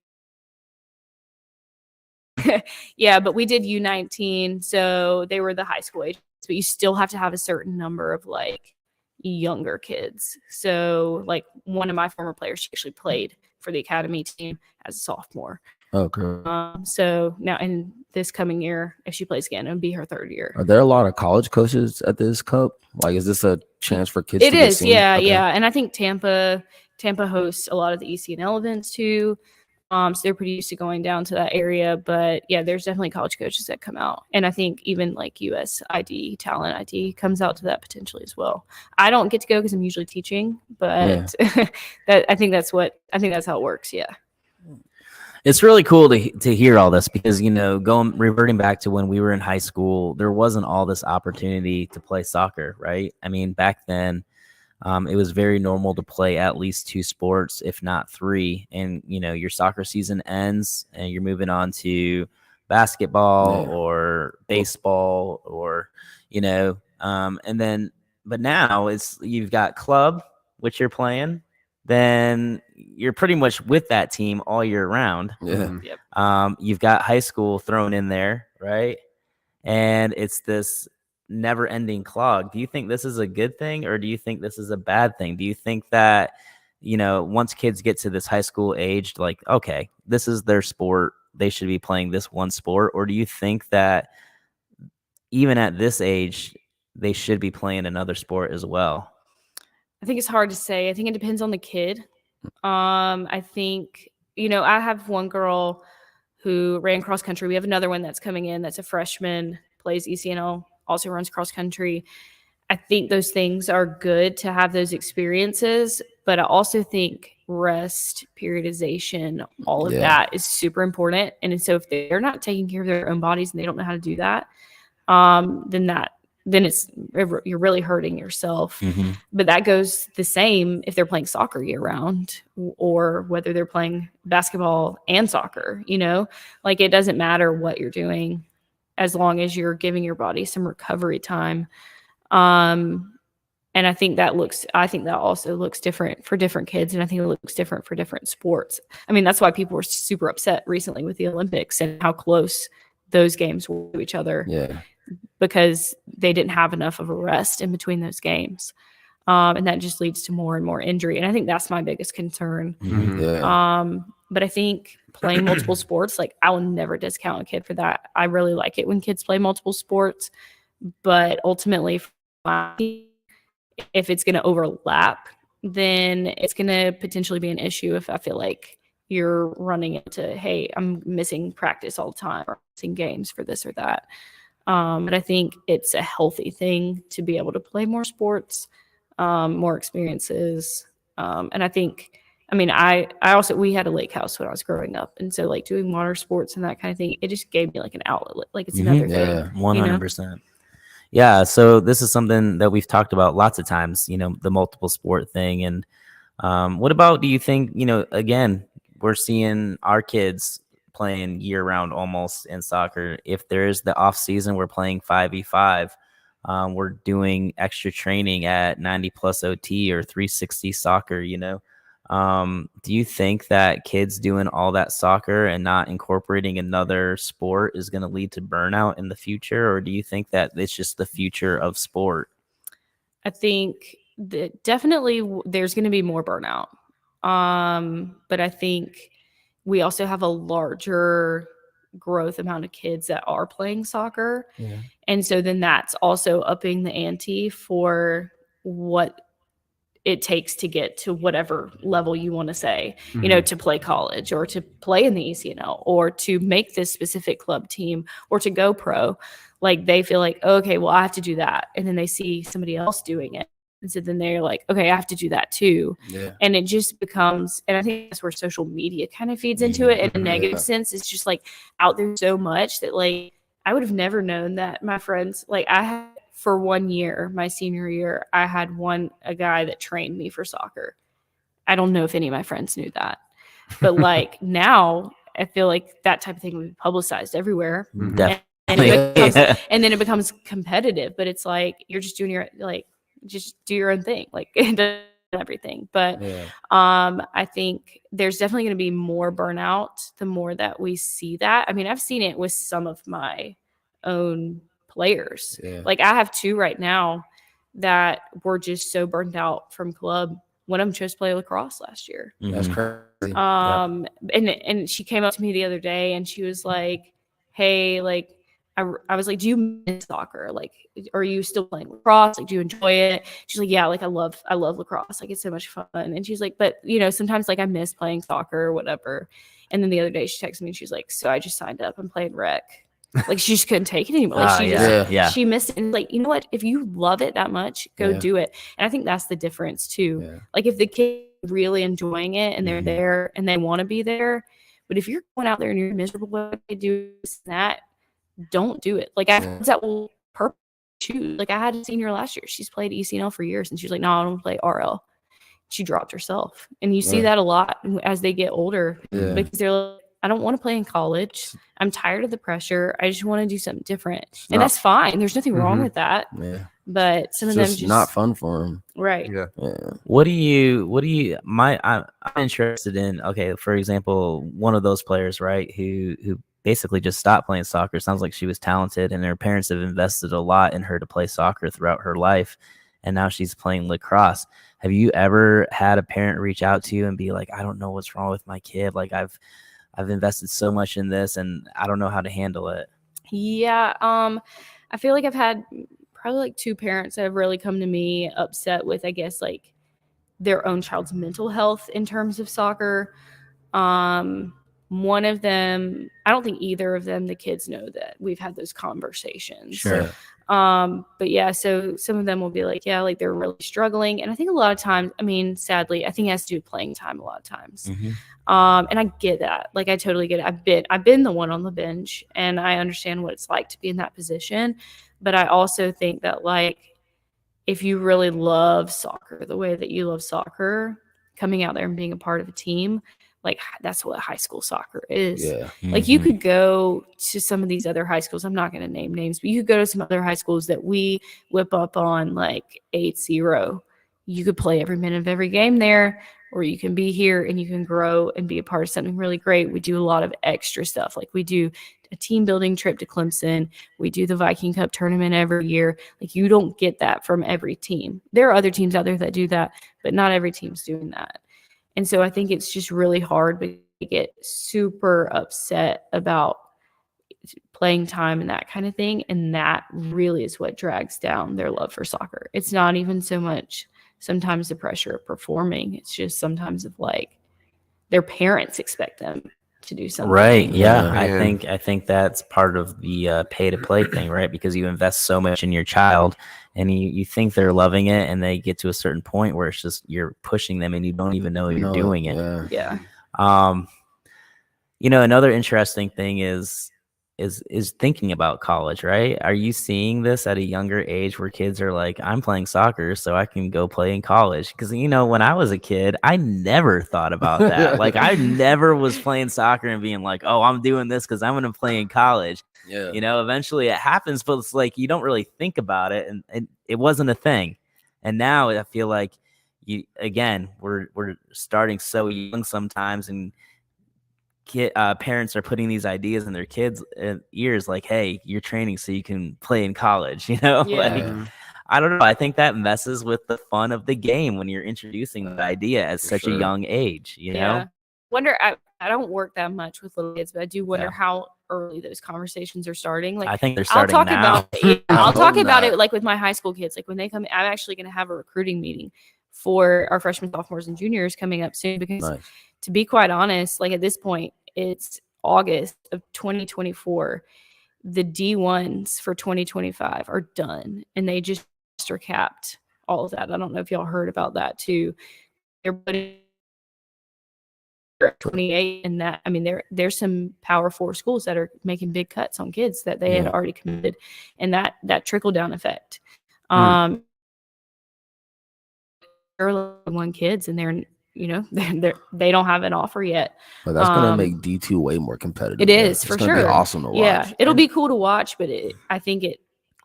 S4: Yeah, but we did U19, so they were the high school age, but you still have to have a certain number of like younger kids. So like one of my former players, she actually played for the academy team as a sophomore.
S1: Okay.
S4: So now in this coming year, if she plays again, it'll be her third year.
S1: Are there a lot of college coaches at this cup? Like, is this a chance for kids?
S4: It
S1: to get
S4: is,
S1: seen?
S4: yeah,
S1: Okay.
S4: yeah. And I think Tampa hosts a lot of the ECNL events too. So they're pretty used to going down to that area. But yeah, there's definitely college coaches that come out. And I think even like US ID, Talent ID comes out to that potentially as well. I don't get to go because I'm usually teaching, but I think that's how it works. Yeah.
S2: It's really cool to hear all this because, you know, reverting back to when we were in high school, there wasn't all this opportunity to play soccer, right? I mean, back then, it was very normal to play at least 2 sports, if not 3. And, you know, your soccer season ends and you're moving on to basketball or baseball or, you know, but now you've got club, which you're playing. Then you're pretty much with that team all year round.
S1: Yeah.
S4: Yep.
S2: You've got high school thrown in there, right? And it's this never-ending clog. Do you think this is a good thing or do you think this is a bad thing? Do you think that, you know, once kids get to this high school age, like, okay, this is their sport, they should be playing this one sport? Or do you think that even at this age, they should be playing another sport as well?
S4: I think it's hard to say. I think it depends on the kid. I think, you know, I have one girl who ran cross country. We have another one that's coming in that's a freshman, plays ECNL, also runs cross country. I think those things are good to have those experiences, but I also think rest, periodization, all of that is super important. And so if they're not taking care of their own bodies and they don't know how to do that, then you're really hurting yourself.
S2: Mm-hmm.
S4: But that goes the same if they're playing soccer year round or whether they're playing basketball and soccer, you know, like it doesn't matter what you're doing as long as you're giving your body some recovery time. And I think that also looks different for different kids. And I think it looks different for different sports. I mean, that's why people were super upset recently with the Olympics and how close those games were to each other.
S1: Yeah.
S4: Because they didn't have enough of a rest in between those games. And that just leads to more and more injury. And I think that's my biggest concern.
S1: Mm-hmm. Yeah.
S4: But I think playing multiple sports, like I will never discount a kid for that. I really like it when kids play multiple sports. But ultimately, if it's going to overlap, then it's going to potentially be an issue if I feel like you're running into, hey, I'm missing practice all the time or missing games for this or that. But I think it's a healthy thing to be able to play more sports, more experiences. And I think, I mean, we had a lake house when I was growing up. And so like doing water sports and that kind of thing, it just gave me like an outlet. Like it's another thing.
S2: 100%. Yeah. So this is something that we've talked about lots of times, you know, the multiple sport thing. And what about, do you think, you know, again, we're seeing our kids playing year round almost in soccer. If there's the off season, we're playing 5v5. We're doing extra training at 90 plus OT or 360 soccer, you know. Do you think that kids doing all that soccer and not incorporating another sport is going to lead to burnout in the future? Or do you think that it's just the future of sport?
S4: I think that definitely there's going to be more burnout. But I think we also have a larger growth amount of kids that are playing soccer.
S1: Yeah.
S4: And so then that's also upping the ante for what it takes to get to whatever level you want to say, you know, to play college or to play in the ECNL or to make this specific club team or to go pro. Like they feel like, okay, well, I have to do that. And then they see somebody else doing it. And so then they're like, okay, I have to do that too.
S1: Yeah.
S4: And it just becomes, and I think that's where social media kind of feeds into it in a negative sense. It's just like out there so much that like, I would have never known that my friends, like I had for 1 year, my senior year, I had a guy that trained me for soccer. I don't know if any of my friends knew that, but like now I feel like that type of thing would be publicized everywhere.
S2: Definitely.
S4: and then it becomes competitive. But it's like you're just doing your just do your own thing, like it does everything. But I think there's definitely going to be more burnout the more that we see that. I mean, I've seen it with some of my own players. Like I have 2 right now that were just so burnt out from club. One of them chose to play lacrosse last year.
S1: That's crazy.
S4: And she came up to me the other day and she was like, hey, like I was like, do you miss soccer? Like, are you still playing lacrosse? Like, do you enjoy it? She's like, yeah, like I love lacrosse. Like, it's so much fun. And she's like, but sometimes like I miss playing soccer or whatever. And then the other day she texted me and she's like, so I just signed up and played rec. Like she just couldn't take it anymore. Like she missed it. And like, you know what? If you love it that much, go do it. And I think that's the difference too. Yeah. Like if the kid really enjoying it and they're there and they want to be there, but if you're going out there and you're miserable, what they do is that, don't do it. Like I that will purposely choose. Like I had a senior last year. She's played ECNL for years and she's like, no, I don't play RL. She dropped herself. And you see that a lot as they get older because they're like, I don't want to play in college. I'm tired of the pressure. I just want to do something different. And that's fine. There's nothing wrong with that. Yeah. But some of them just
S1: not fun for them.
S4: Right.
S3: Yeah.
S2: I'm interested in, okay, for example, one of those players, right, who basically just stopped playing soccer. Sounds like she was talented and her parents have invested a lot in her to play soccer throughout her life. And now she's playing lacrosse. Have you ever had a parent reach out to you and be like, I don't know what's wrong with my kid. Like I've invested so much in this and I don't know how to handle it.
S4: Yeah. I feel like I've had probably like 2 parents that have really come to me upset with, I guess, like their own child's mental health in terms of soccer. One of them, I don't think either of them, the kids know that we've had those conversations.
S2: Sure.
S4: But yeah, so some of them will be like, yeah, like they're really struggling. And I think a lot of times, I mean, sadly, I think it has to do with playing time a lot of times. And I get that. Like I totally get it. I've been the one on the bench and I understand what it's like to be in that position. But I also think that like if you really love soccer the way that you love soccer, coming out there and being a part of a team, like that's what high school soccer is. Yeah. Like you could go to some of these other high schools. I'm not going to name names, but you could go to some other high schools that we whip up on like 8-0. You could play every minute of every game there, or you can be here and you can grow and be a part of something really great. We do a lot of extra stuff. Like we do a team building trip to Clemson. We do the Viking Cup tournament every year. Like you don't get that from every team. There are other teams out there that do that, but not every team's doing that. And so I think it's just really hard to get super upset about playing time and that kind of thing. And that really is what drags down their love for soccer. It's not even so much sometimes the pressure of performing. It's just sometimes of like their parents expect them to do something.
S2: Right. Yeah. I think that's part of the pay to play thing, right? Because you invest so much in your child and you think they're loving it and they get to a certain point where it's just you're pushing them and you don't even know you're doing it.
S4: Yeah.
S2: Another interesting thing is thinking about college, right? Are you seeing this at a younger age where kids are like, I'm playing soccer so I can go play in college? Because, when I was a kid, I never thought about that. Like I never was playing soccer and being like, oh, I'm doing this because I'm going to play in college. Yeah. Eventually it happens, but it's like you don't really think about it and it wasn't a thing. And now I feel like we're starting so young sometimes and parents are putting these ideas in their kids' ears like, hey, you're training so you can play in college,
S4: Yeah.
S2: Like, I don't know. I think that messes with the fun of the game when you're introducing the idea at such a young age, you know?
S4: Wonder, I don't work that much with little kids, but I do wonder how early those conversations are starting. Like
S2: I think they're starting now.
S4: I'll talk about it like with my high school kids. Like when they come, I'm actually going to have a recruiting meeting for our freshmen, sophomores, and juniors coming up soon because to be quite honest, like at this point, it's August of 2024. The D1s for 2025 are done, and they just are capped all of that. I don't know if y'all heard about that too. They're putting 28, and that there's some Power 4 schools that are making big cuts on kids that they had already committed, and that trickle down effect. They're one kids, and they don't have an offer yet.
S1: But that's gonna make D2 way more competitive.
S4: It is,
S1: It's
S4: for
S1: gonna be
S4: sure.
S1: awesome to watch.
S4: Yeah, it'll be cool to watch, but I think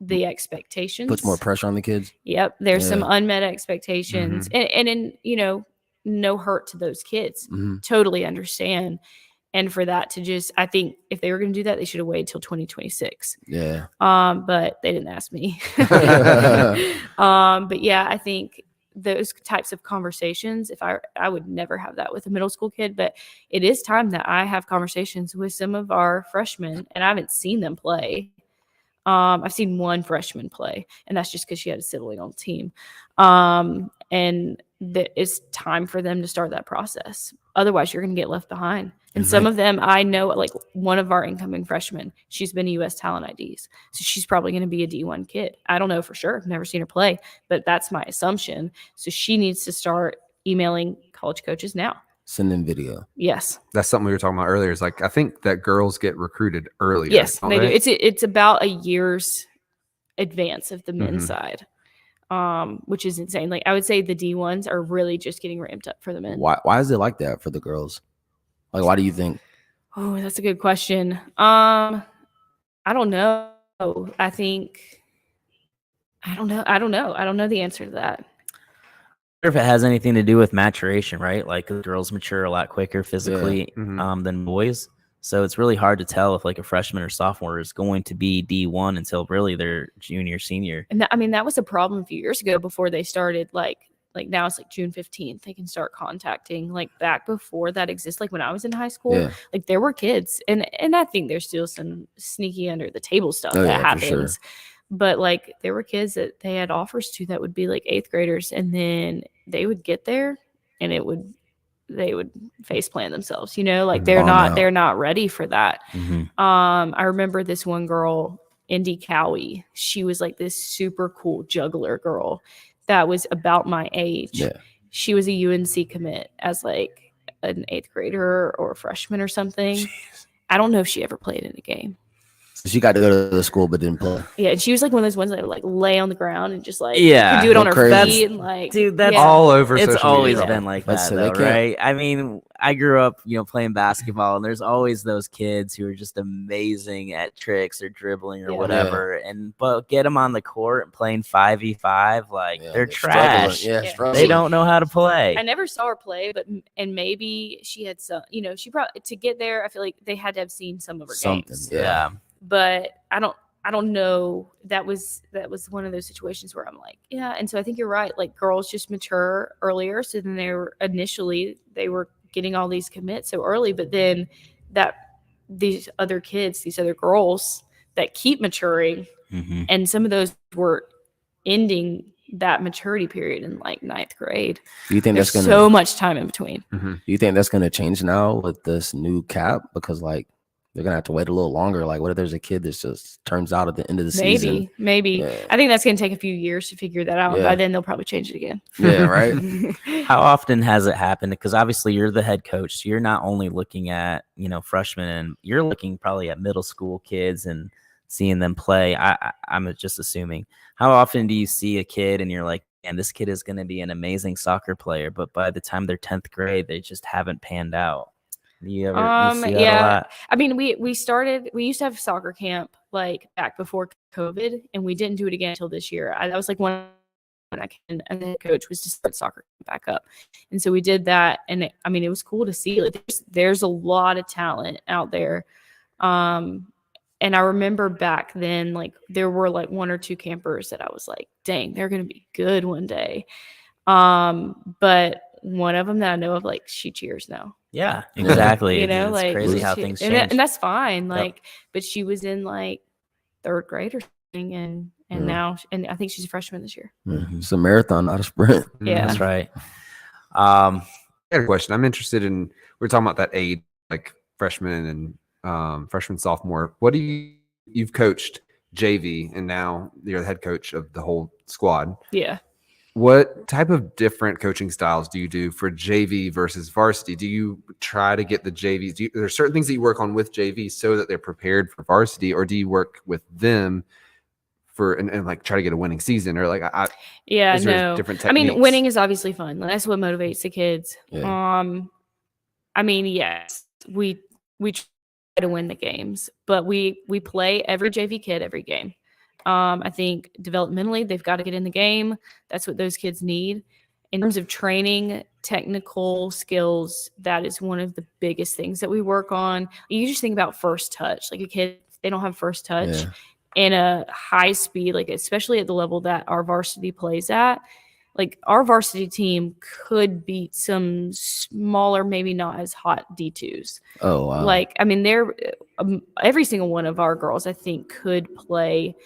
S4: the expectations
S1: puts more pressure on the kids.
S4: Yep, there's some
S1: Yeah.
S4: unmet expectations, and no hurt to those kids.
S1: Mhm.
S4: Totally understand. And for that to just, I think if they were going to do that, they should have waited till 2026.
S1: Yeah.
S4: But they didn't ask me. But yeah, I think those types of conversations, if I would never have that with a middle school kid, but it is time that I have conversations with some of our freshmen, and I haven't seen them play. I've seen one freshman play, and that's just because she had a sibling on the team. And it's time for them to start that process. Otherwise, you're going to get left behind. And some of them, I know, like one of our incoming freshmen, she's been a U.S. Talent IDs. So she's probably going to be a D1 kid. I don't know for sure. I've never seen her play, but that's my assumption. So she needs to start emailing college coaches now.
S1: Send in video.
S4: Yes.
S3: That's something we were talking about earlier. Is like, I think that girls get recruited earlier.
S4: Yes,
S3: don't
S4: they do. It's about a year's advance of the men's side, which is insane. Like I would say the D1s are really just getting ramped up for the men.
S1: Why is it like that for the girls? Like, why do you think?
S4: Oh, that's a good question. I don't know. I don't know. I don't know the answer to that.
S2: If it has anything to do with maturation, right? Like girls mature a lot quicker physically than boys. So it's really hard to tell if like a freshman or sophomore is going to be D1 until really they're junior, senior.
S4: And that was a problem a few years ago before they started like now it's like June 15th. They can start contacting. Like back before that exists, like when I was in high school, like there were kids, and I think there's still some sneaky under the table stuff that happens.
S1: Sure.
S4: But like there were kids that they had offers to that would be like 8th graders, and then they would get there and they would face plant themselves, like they're not ready for that. I remember this one girl, Indy Cowie. She was like this super cool juggler girl that was about my age.
S1: Yeah.
S4: She was a UNC commit as like an 8th grader or a freshman or something. Jeez. I don't know if she ever played in a game.
S1: She got to go to the school but didn't play.
S4: Yeah, and she was like one of those ones that would like lay on the ground and just like
S2: could
S4: do it on her
S1: crazy.
S4: feet and like
S2: dude, that's
S3: all over.
S2: It's
S3: social
S2: always
S3: media.
S2: been like
S1: Let's
S2: that,
S1: say they
S2: though,
S1: can't.
S2: right? I mean, I grew up, playing basketball, and there's always those kids who are just amazing at tricks or dribbling or whatever. But get them on the court and playing 5v5, like they're trash. They don't know how to play.
S4: I never saw her play, and maybe she had some. She probably to get there. I feel like they had to have seen some of her games.
S2: Yeah.
S4: But I don't know. That was one of those situations where I'm like, yeah. And so I think you're right. Like girls just mature earlier. So then they were getting all these commits so early, but then these other girls that keep maturing, and some of those were ending that maturity period in like 9th grade.
S1: Do you think
S4: There's
S1: that's gonna
S4: so much time in between?
S1: Do you think that's gonna change now with this new cap? Because like they're gonna have to wait a little longer. Like, what if there's a kid that just turns out at the end of the season?
S4: Maybe.
S1: Yeah.
S4: I think that's gonna take a few years to figure that out. By then, they'll probably change it again.
S1: Yeah, right.
S2: How often has it happened? Because obviously you're the head coach, so you're not only looking at freshmen, and you're looking probably at middle school kids and seeing them play. I'm just assuming. How often do you see a kid and you're like, man, this kid is going to be an amazing soccer player, but by the time they're 10th grade, they just haven't panned out? You see that a lot?
S4: I mean, we used to have soccer camp like back before COVID, and we didn't do it again until this year. That was like one when I came and the head coach was to start soccer back up. And so we did that. And it was cool to see, like, there's a lot of talent out there. And I remember back then, like there were like 1 or 2 campers that I was like, dang, they're going to be good one day. But one of them that I know of, like, she cheers now.
S2: Yeah, exactly.
S4: It's
S2: like crazy how things change.
S4: And that's fine. Like, but she was in like 3rd grade or something, and now, and I think she's a freshman this year.
S1: It's a marathon, not a sprint.
S4: Yeah,
S2: that's right.
S3: I had a question. I'm interested in. We're talking about that age, like freshman and freshman, sophomore. What do you've coached JV, and now you're the head coach of the whole squad?
S4: Yeah.
S3: What type of different coaching styles do you do for JV versus varsity? Do you try to get the JVs? Are there certain things that you work on with JV so that they're prepared for varsity, or do you work with them and like try to get a winning season, or like
S4: Yeah,
S3: is there
S4: no.
S3: different
S4: I mean,
S3: techniques?
S4: winning is obviously fun. That's what motivates the kids.
S1: Yeah.
S4: I mean, yes, we try to win the games, but we play every JV kid every game. I think developmentally they've got to get in the game. That's what those kids need. In terms of training, technical skills, that is one of the biggest things that we work on. You just think about first touch. Like a kid, if they don't have first touch
S1: Yeah.
S4: in a high speed, like especially at the level that our varsity plays at, like our varsity team could beat some smaller, maybe not as hot D2s.
S1: Oh wow.
S4: Like, I mean, they're every single one of our girls, I think, could play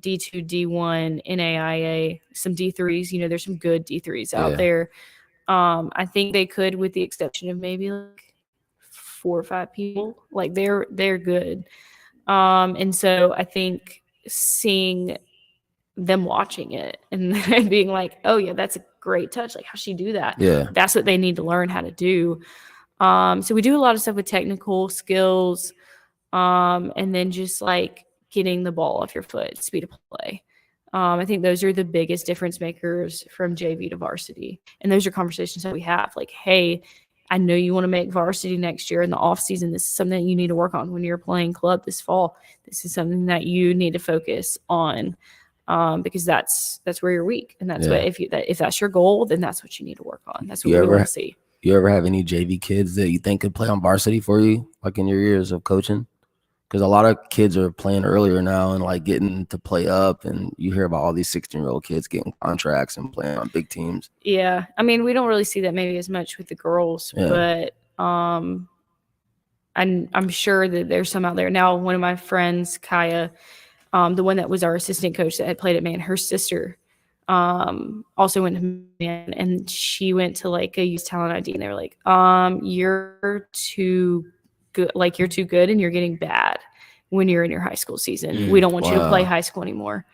S4: D2, D1, NAIA, some D3s. You know, there's some good D3s out
S1: Yeah.
S4: there. I think they could, with the exception of maybe like 4 or 5 people. Like they're good. And so I think seeing them watching it and being like, oh yeah, that's a great touch. Like, how'd she do that?
S1: Yeah.
S4: That's what they need to learn how to do. So we do a lot of stuff with technical skills, and then just like getting the ball off your foot, speed of play. I think those are the biggest difference makers from JV to varsity. And those are conversations that we have like, hey, I know you want to make varsity next year in the off season. This is something that you need to work on when you're playing club this fall. This is something that you need to focus on. Because that's where you're weak, and that's what if that's your goal, then that's what you need to work on. That's what we want to see.
S1: You ever have any JV kids that you think could play on varsity for you, like in your years of coaching? Because a lot of kids are playing earlier now and like getting to play up, and you hear about all these 16-year-old kids getting contracts and playing on big teams.
S4: Yeah, I mean, we don't really see that maybe as much with the girls, but I'm sure that there's some out there now. One of my friends, Kaya, the one that was our assistant coach that had played at Man, her sister also went to Man, and she went to like a youth talent ID, and they were like, you're too good, like you're too good and you're getting bad when you're in your high school season. We don't want you to play high school anymore.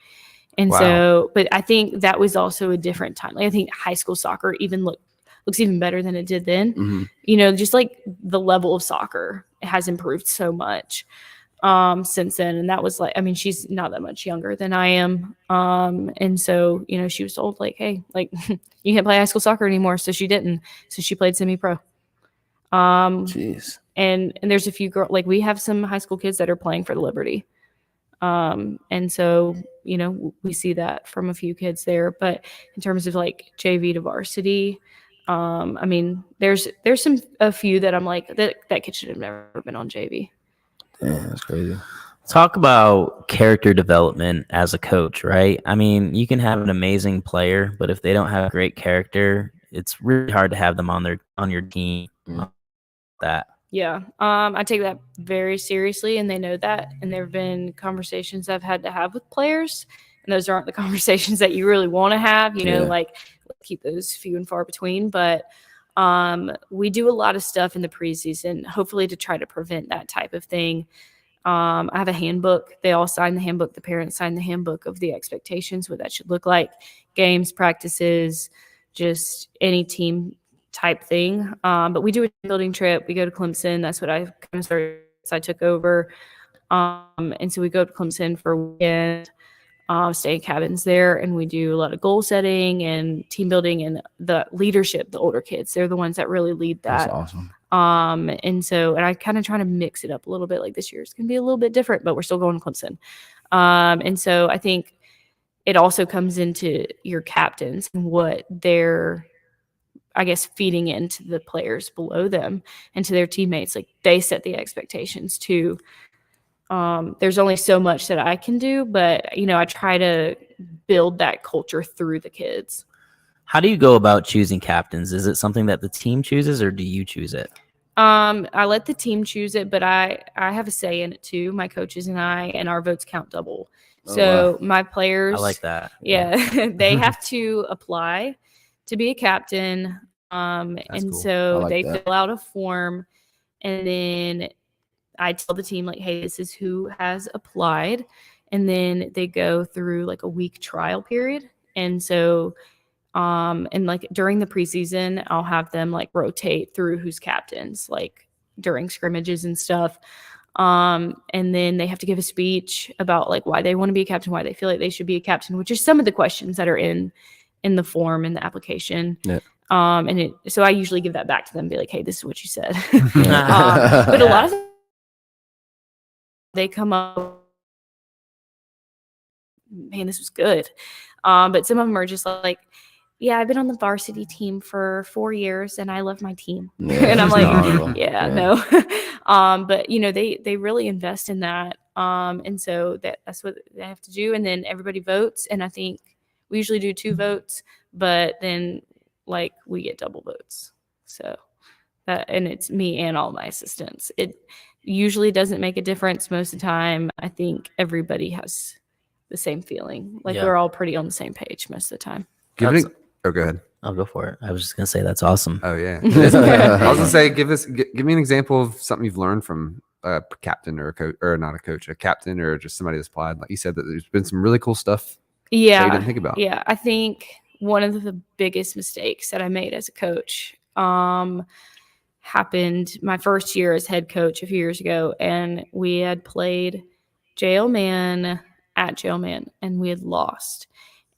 S4: And so, but I think that was also a different time. Like I think high school soccer even looks even better than it did then.
S1: Mm-hmm.
S4: You know, just like the level of soccer has improved so much since then. And that was like, I mean, she's not that much younger than I am. And so, you know, she was told like, hey, like you can't play high school soccer anymore. So she didn't. So she played semi-pro.
S1: Jeez.
S4: And there's a few girls, like we have some high school kids that are playing for the Liberty. And so, you know, we see that from a few kids there, but in terms of like JV to varsity, I mean, there's a few that I'm like, that kid should have never been on JV.
S1: Damn, that's crazy.
S2: Talk about character development as a coach, right? I mean, you can have an amazing player, but if they don't have great character, it's really hard to have them on your team. That.
S4: Yeah. I take that very seriously, and they know that. And there have been conversations I've had to have with players, and those aren't the conversations that you really want to have, you know, like keep those few and far between. But we do a lot of stuff in the preseason, hopefully to try to prevent that type of thing. I have a handbook. They all sign the handbook. The parents sign the handbook of the expectations, what that should look like, games, practices, just any team type thing. But we do a building trip. We go to Clemson. That's what I kind of started as I took over. And so we go to Clemson for a weekend, stay in cabins there, and we do a lot of goal setting and team building and the leadership, the older kids. They're the ones that really lead that.
S1: That's awesome.
S4: And I kind of try to mix it up a little bit. Like this year is going to be a little bit different, but we're still going to Clemson. And so I think it also comes into your captains and what they're, I guess, feeding into the players below them and to their teammates. Like they set the expectations too. There's only so much that I can do, but, you know, I try to build that culture through the kids.
S2: How do you go about choosing captains? Is it something that the team chooses, or do you choose it?
S4: I let the team choose it, but I have a say in it too. My coaches and I, and our votes count double. So my players,
S2: I like that.
S4: Yeah, they have to apply to be a captain. And
S2: cool.
S4: so they fill out a form, and then I tell the team like, hey, this is who has applied. And then they go through like a week trial period. And so, and like during the preseason, I'll have them like rotate through who's captains, like during scrimmages and stuff. And then they have to give a speech about like why they want to be a captain, why they feel like they should be a captain, which is some of the questions that are in the form in the application.
S1: Yeah.
S4: So I usually give that back to them, be like, hey, this is what you said.
S1: Yeah.
S4: But a lot of they come up, man, this was good. But some of them are just like, yeah, I've been on the varsity team for 4 years and I love my team.
S1: Yeah,
S4: and I'm like,
S1: horrible.
S4: yeah, no. But you know, they really invest in that. And so that's what they have to do. And then everybody votes. And I think we usually do 2 votes, but then like we get double votes. So and it's me and all my assistants. It usually doesn't make a difference most of the time. I think everybody has the same feeling. Like we're all pretty on the same page most of the time.
S3: Go ahead.
S2: I'll go for it. I was just gonna say that's awesome.
S3: Oh yeah. I was gonna say, give me an example of something you've learned from a captain or a coach, or not a coach, a captain, or just somebody that's applied. Like you said, that there's been some really cool stuff. That you didn't think about.
S4: Yeah, I think one of the biggest mistakes that I made as a coach happened my first year as head coach a few years ago, and we had played Jailman at Jailman, and we had lost.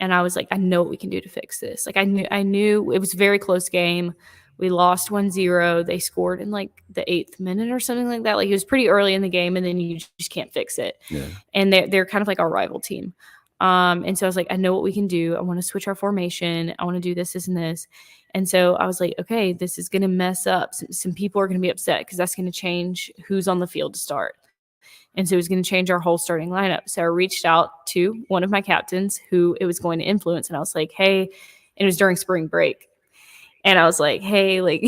S4: And I was like, I know what we can do to fix this. Like I knew it was a very close game. We lost 1-0. They scored in like the 8th minute or something like that. Like it was pretty early in the game, and then you just can't fix it. Yeah. And they're kind of like our rival team. And so I was like, I know what we can do. I want to switch our formation. I want to do this, this, and this. And so I was like, okay, this is going to mess up. Some people are going to be upset because that's going to change who's on the field to start. And so it was going to change our whole starting lineup. So I reached out to one of my captains who it was going to influence. And I was like, hey, and it was during spring break. And I was like, hey, like,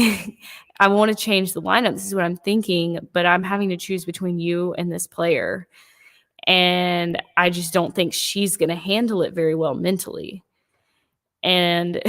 S4: I want to change the lineup. This is what I'm thinking, but I'm having to choose between you and this player. And I just don't think she's going to handle it very well mentally. And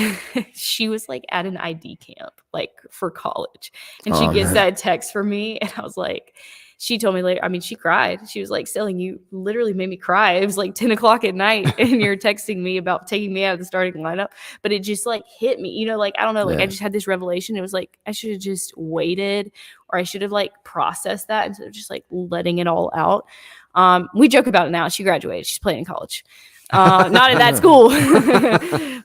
S4: she was like at an ID camp, like for college. And she gets that text from me. And I was like, she told me later, I mean, she cried. She was like, Stelling, you literally made me cry. It was like 10 o'clock at night and you're texting me about taking me out of the starting lineup. But it just like hit me, you know, like, I don't know, like I just had this revelation. It was like, I should have just waited, or I should have like processed that instead of just like letting it all out. We joke about it now. She graduated. She's playing in college. Not at that school,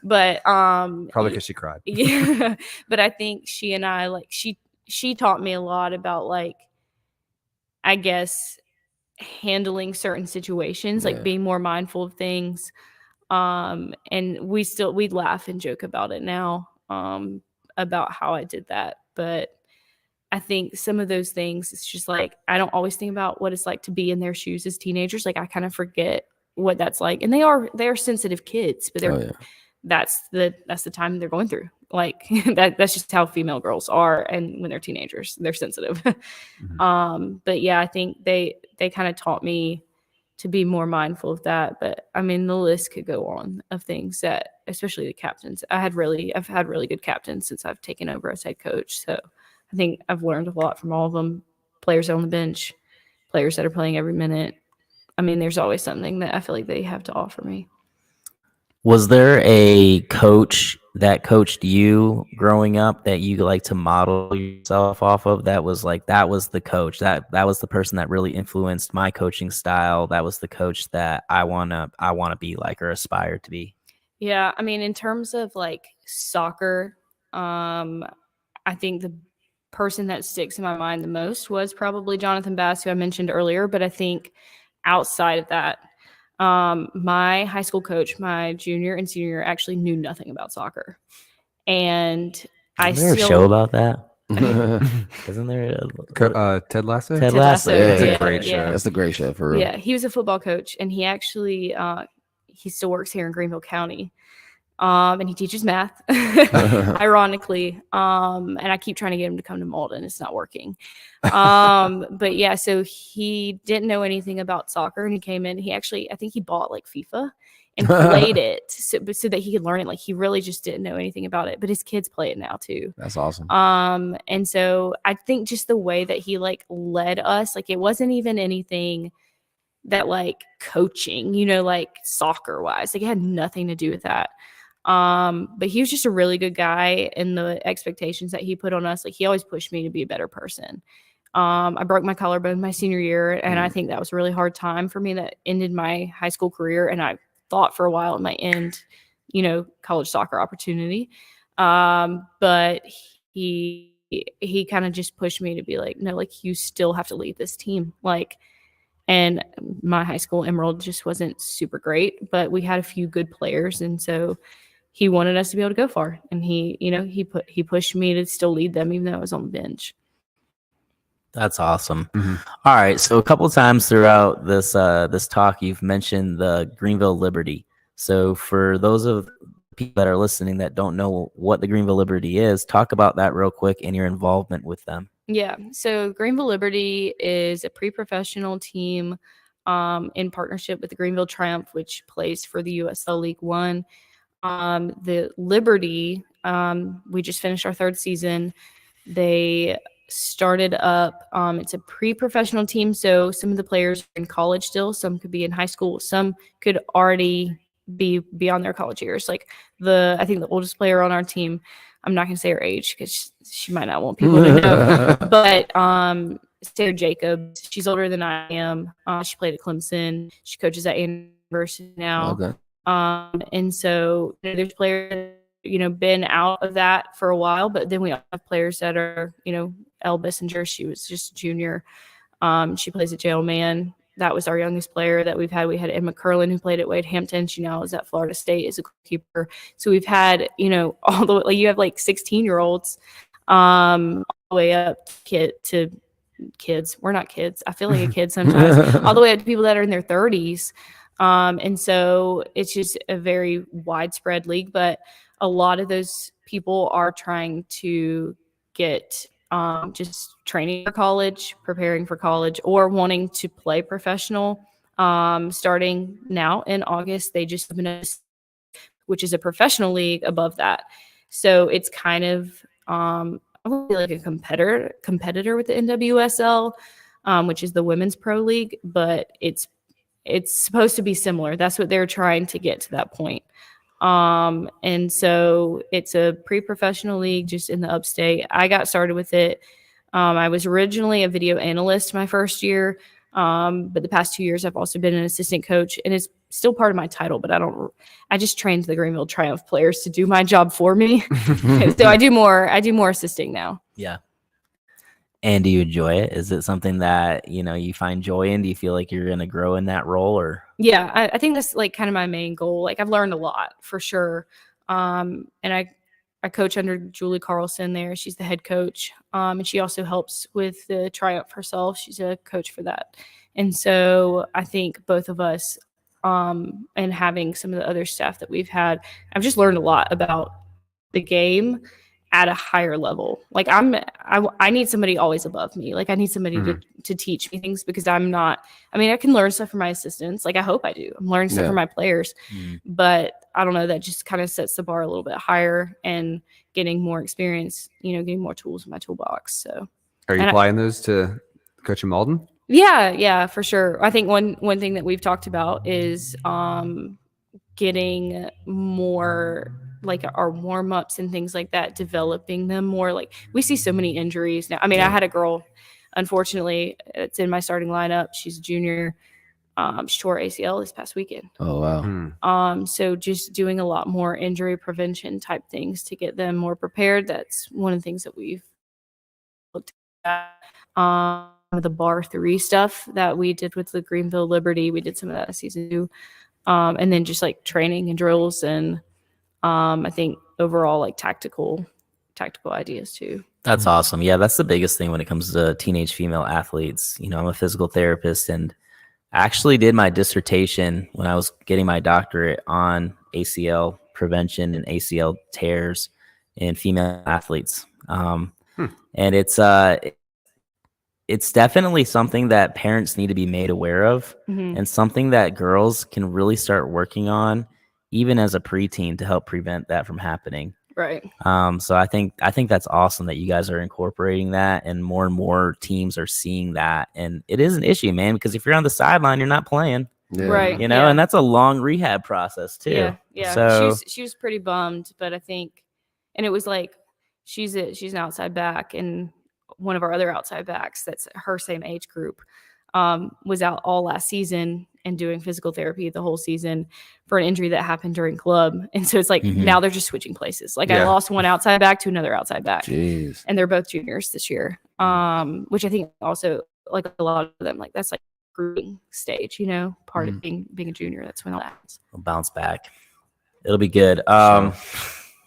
S4: but
S3: probably because she cried.
S4: Yeah. But I think she and I, like, she taught me a lot about, like, I guess, handling certain situations, like being more mindful of things. And we laugh and joke about it now, about how I did that. But I think some of those things, it's just like, I don't always think about what it's like to be in their shoes as teenagers. Like I kind of forget what that's like. And they are sensitive kids, but that's the time they're going through. Like that's just how female girls are. And when they're teenagers, they're sensitive. But yeah, I think they kind of taught me to be more mindful of that. But I mean, the list could go on of things that, especially the captains, I've had really good captains since I've taken over as head coach. So I think I've learned a lot from all of them. Players on the bench, players that are playing every minute. I mean, there's always something that I feel like they have to offer me.
S2: Was there a coach that coached you growing up that you like to model yourself off of? That was the coach. That was the person that really influenced my coaching style. That was the coach that I wanna be like, or aspire to be.
S4: Yeah, I mean, in terms of like soccer, I think the person that sticks in my mind the most was probably Jonathan Bass, who I mentioned earlier. But I think outside of that, my high school coach, my junior and senior year, actually knew nothing about soccer. And
S2: Is there a show about that? Isn't there
S3: Ted Lasso?
S2: Ted Lasso.
S3: That's
S1: Yeah.
S3: a great show.
S1: That's a great show for real.
S4: Yeah, he was a football coach, and he actually he still works here in Greenville County. And he teaches math, ironically. And I keep trying to get him to come to Mauldin. It's not working. But yeah, so he didn't know anything about soccer, and he came in. I think he bought like FIFA and played it so that he could learn it. Like he really just didn't know anything about it, but his kids play it now too.
S1: That's awesome.
S4: And so I think just the way that he like led us, like it wasn't even anything that like coaching, you know, like soccer wise, like it had nothing to do with that. But he was just a really good guy, and the expectations that he put on us, like he always pushed me to be a better person. I broke my collarbone my senior year, and I think that was a really hard time for me. That ended my high school career, and I thought for a while it might end, college soccer opportunity. But he kind of just pushed me to be like, no, like you still have to lead this team. Like, and my high school Emerald just wasn't super great, but we had a few good players, and so he wanted us to be able to go far. And he pushed me to still lead them, even though I was on the bench.
S2: That's awesome. All right, so a couple of times throughout this this talk, you've mentioned the Greenville Liberty. So for those of people that are listening that don't know what the Greenville Liberty is, talk about that real quick and your involvement with them.
S4: Yeah, so Greenville Liberty is a pre-professional team in partnership with the Greenville Triumph, which plays for the USL League One. The Liberty, we just finished our third season. They started up. It's a pre-professional team, so some of the players are in college still. Some could be in high school. Some could already be beyond their college years. Like I think the oldest player on our team, I'm not going to say her age because she might not want people to know. But Sarah Jacobs, she's older than I am. She played at Clemson. She coaches at University now.
S1: Okay.
S4: And so there's players, been out of that for a while, but then we have players that are, Elle Bissinger, she was just a junior. She plays at Jailman. That was our youngest player that we've had. We had Emma Curlin, who played at Wade Hampton. She now is at Florida State as a goalkeeper. So we've had, all the way, like you have like 16-year-olds, all the way up to kids. We're not kids. I feel like a kid sometimes. All the way up to people that are in their 30s. And so it's just a very widespread league, but a lot of those people are trying to get just training for college, preparing for college, or wanting to play professional. Starting now in August, they just opened up, which is a professional league above that. So it's kind of I would be like a competitor with the NWSL, which is the women's pro league, but it's supposed to be similar. That's what they're trying to get to that point. And so it's a pre-professional league just in the upstate. I got started with it. I was originally a video analyst my first year. But the past 2 years I've also been an assistant coach, and it's still part of my title, but I just trained the Greenville Triumph players to do my job for me. So I do more assisting now.
S2: Yeah. And do you enjoy it? Is it something that, you find joy in? Do you feel like you're going to grow in that role or?
S4: Yeah, I think that's like kind of my main goal. Like I've learned a lot for sure. And I coach under Julie Carlson there. She's the head coach. And she also helps with the Triumph herself. She's a coach for that. And so I think both of us, and having some of the other staff that we've had, I've just learned a lot about the game at a higher level. Like I need somebody always above me. Like I need somebody to teach me things, because I can learn stuff from my assistants. Like I hope I do. I'm learning stuff from my players, but I don't know, that just kind of sets the bar a little bit higher, and getting more experience, getting more tools in my toolbox. So
S3: are you applying those to Coach Mauldin?
S4: Yeah, for sure. I think one thing that we've talked about is getting more like our warm-ups and things like that, developing them more. Like we see so many injuries now. I mean, I had a girl, unfortunately, it's in my starting lineup. She's a junior. She tore ACL this past weekend.
S1: Oh, wow.
S4: So just doing a lot more injury prevention type things to get them more prepared. That's one of the things that we've looked at. The bar 3 stuff that we did with the Greenville Liberty, we did some of that in season 2. And then just like training and drills, and I think overall like tactical ideas too.
S2: That's awesome. Yeah, that's the biggest thing when it comes to teenage female athletes. I'm a physical therapist, and actually did my dissertation when I was getting my doctorate on ACL prevention and ACL tears in female athletes. And it's definitely something that parents need to be made aware of, and something that girls can really start working on even as a preteen to help prevent that from happening.
S4: Right.
S2: So I think that's awesome that you guys are incorporating that, and more teams are seeing that. And it is an issue, man, because if you're on the sideline, you're not playing.
S1: Yeah.
S4: Right.
S2: And that's a long rehab process too.
S4: Yeah.
S2: So
S4: she was pretty bummed, but I think, and it was like she's an outside back, and one of our other outside backs that's her same age group, was out all last season and doing physical therapy the whole season for an injury that happened during club. And so it's like now they're just switching places. Like I lost one outside back to another outside back.
S1: Jeez.
S4: And they're both juniors this year. Which I think also, like a lot of them, like that's like grouping stage, you know, part of being a junior. That's when all that happens.
S2: We'll bounce back. It'll be good.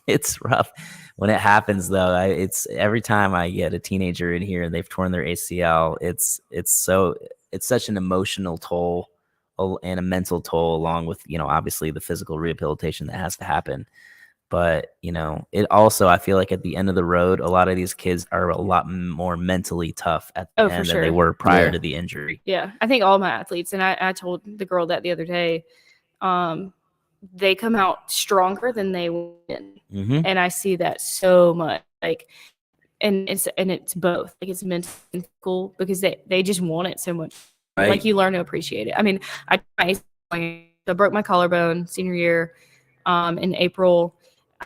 S2: It's rough when it happens though. It's every time I get a teenager in here and they've torn their ACL, it's such an emotional toll and a mental toll, along with, you know, obviously the physical rehabilitation that has to happen. But, you know, it also, I feel like at the end of the road, a lot of these kids are a lot more mentally tough at the end than they were prior to the injury.
S4: Yeah, I think all my athletes, and I told the girl that the other day, they come out stronger than they win. And I see that so much. Like, and it's both. Like, it's mental and physical, because they just want it so much. Right. Like, you learn to appreciate it. I mean, I broke my collarbone senior year. In April,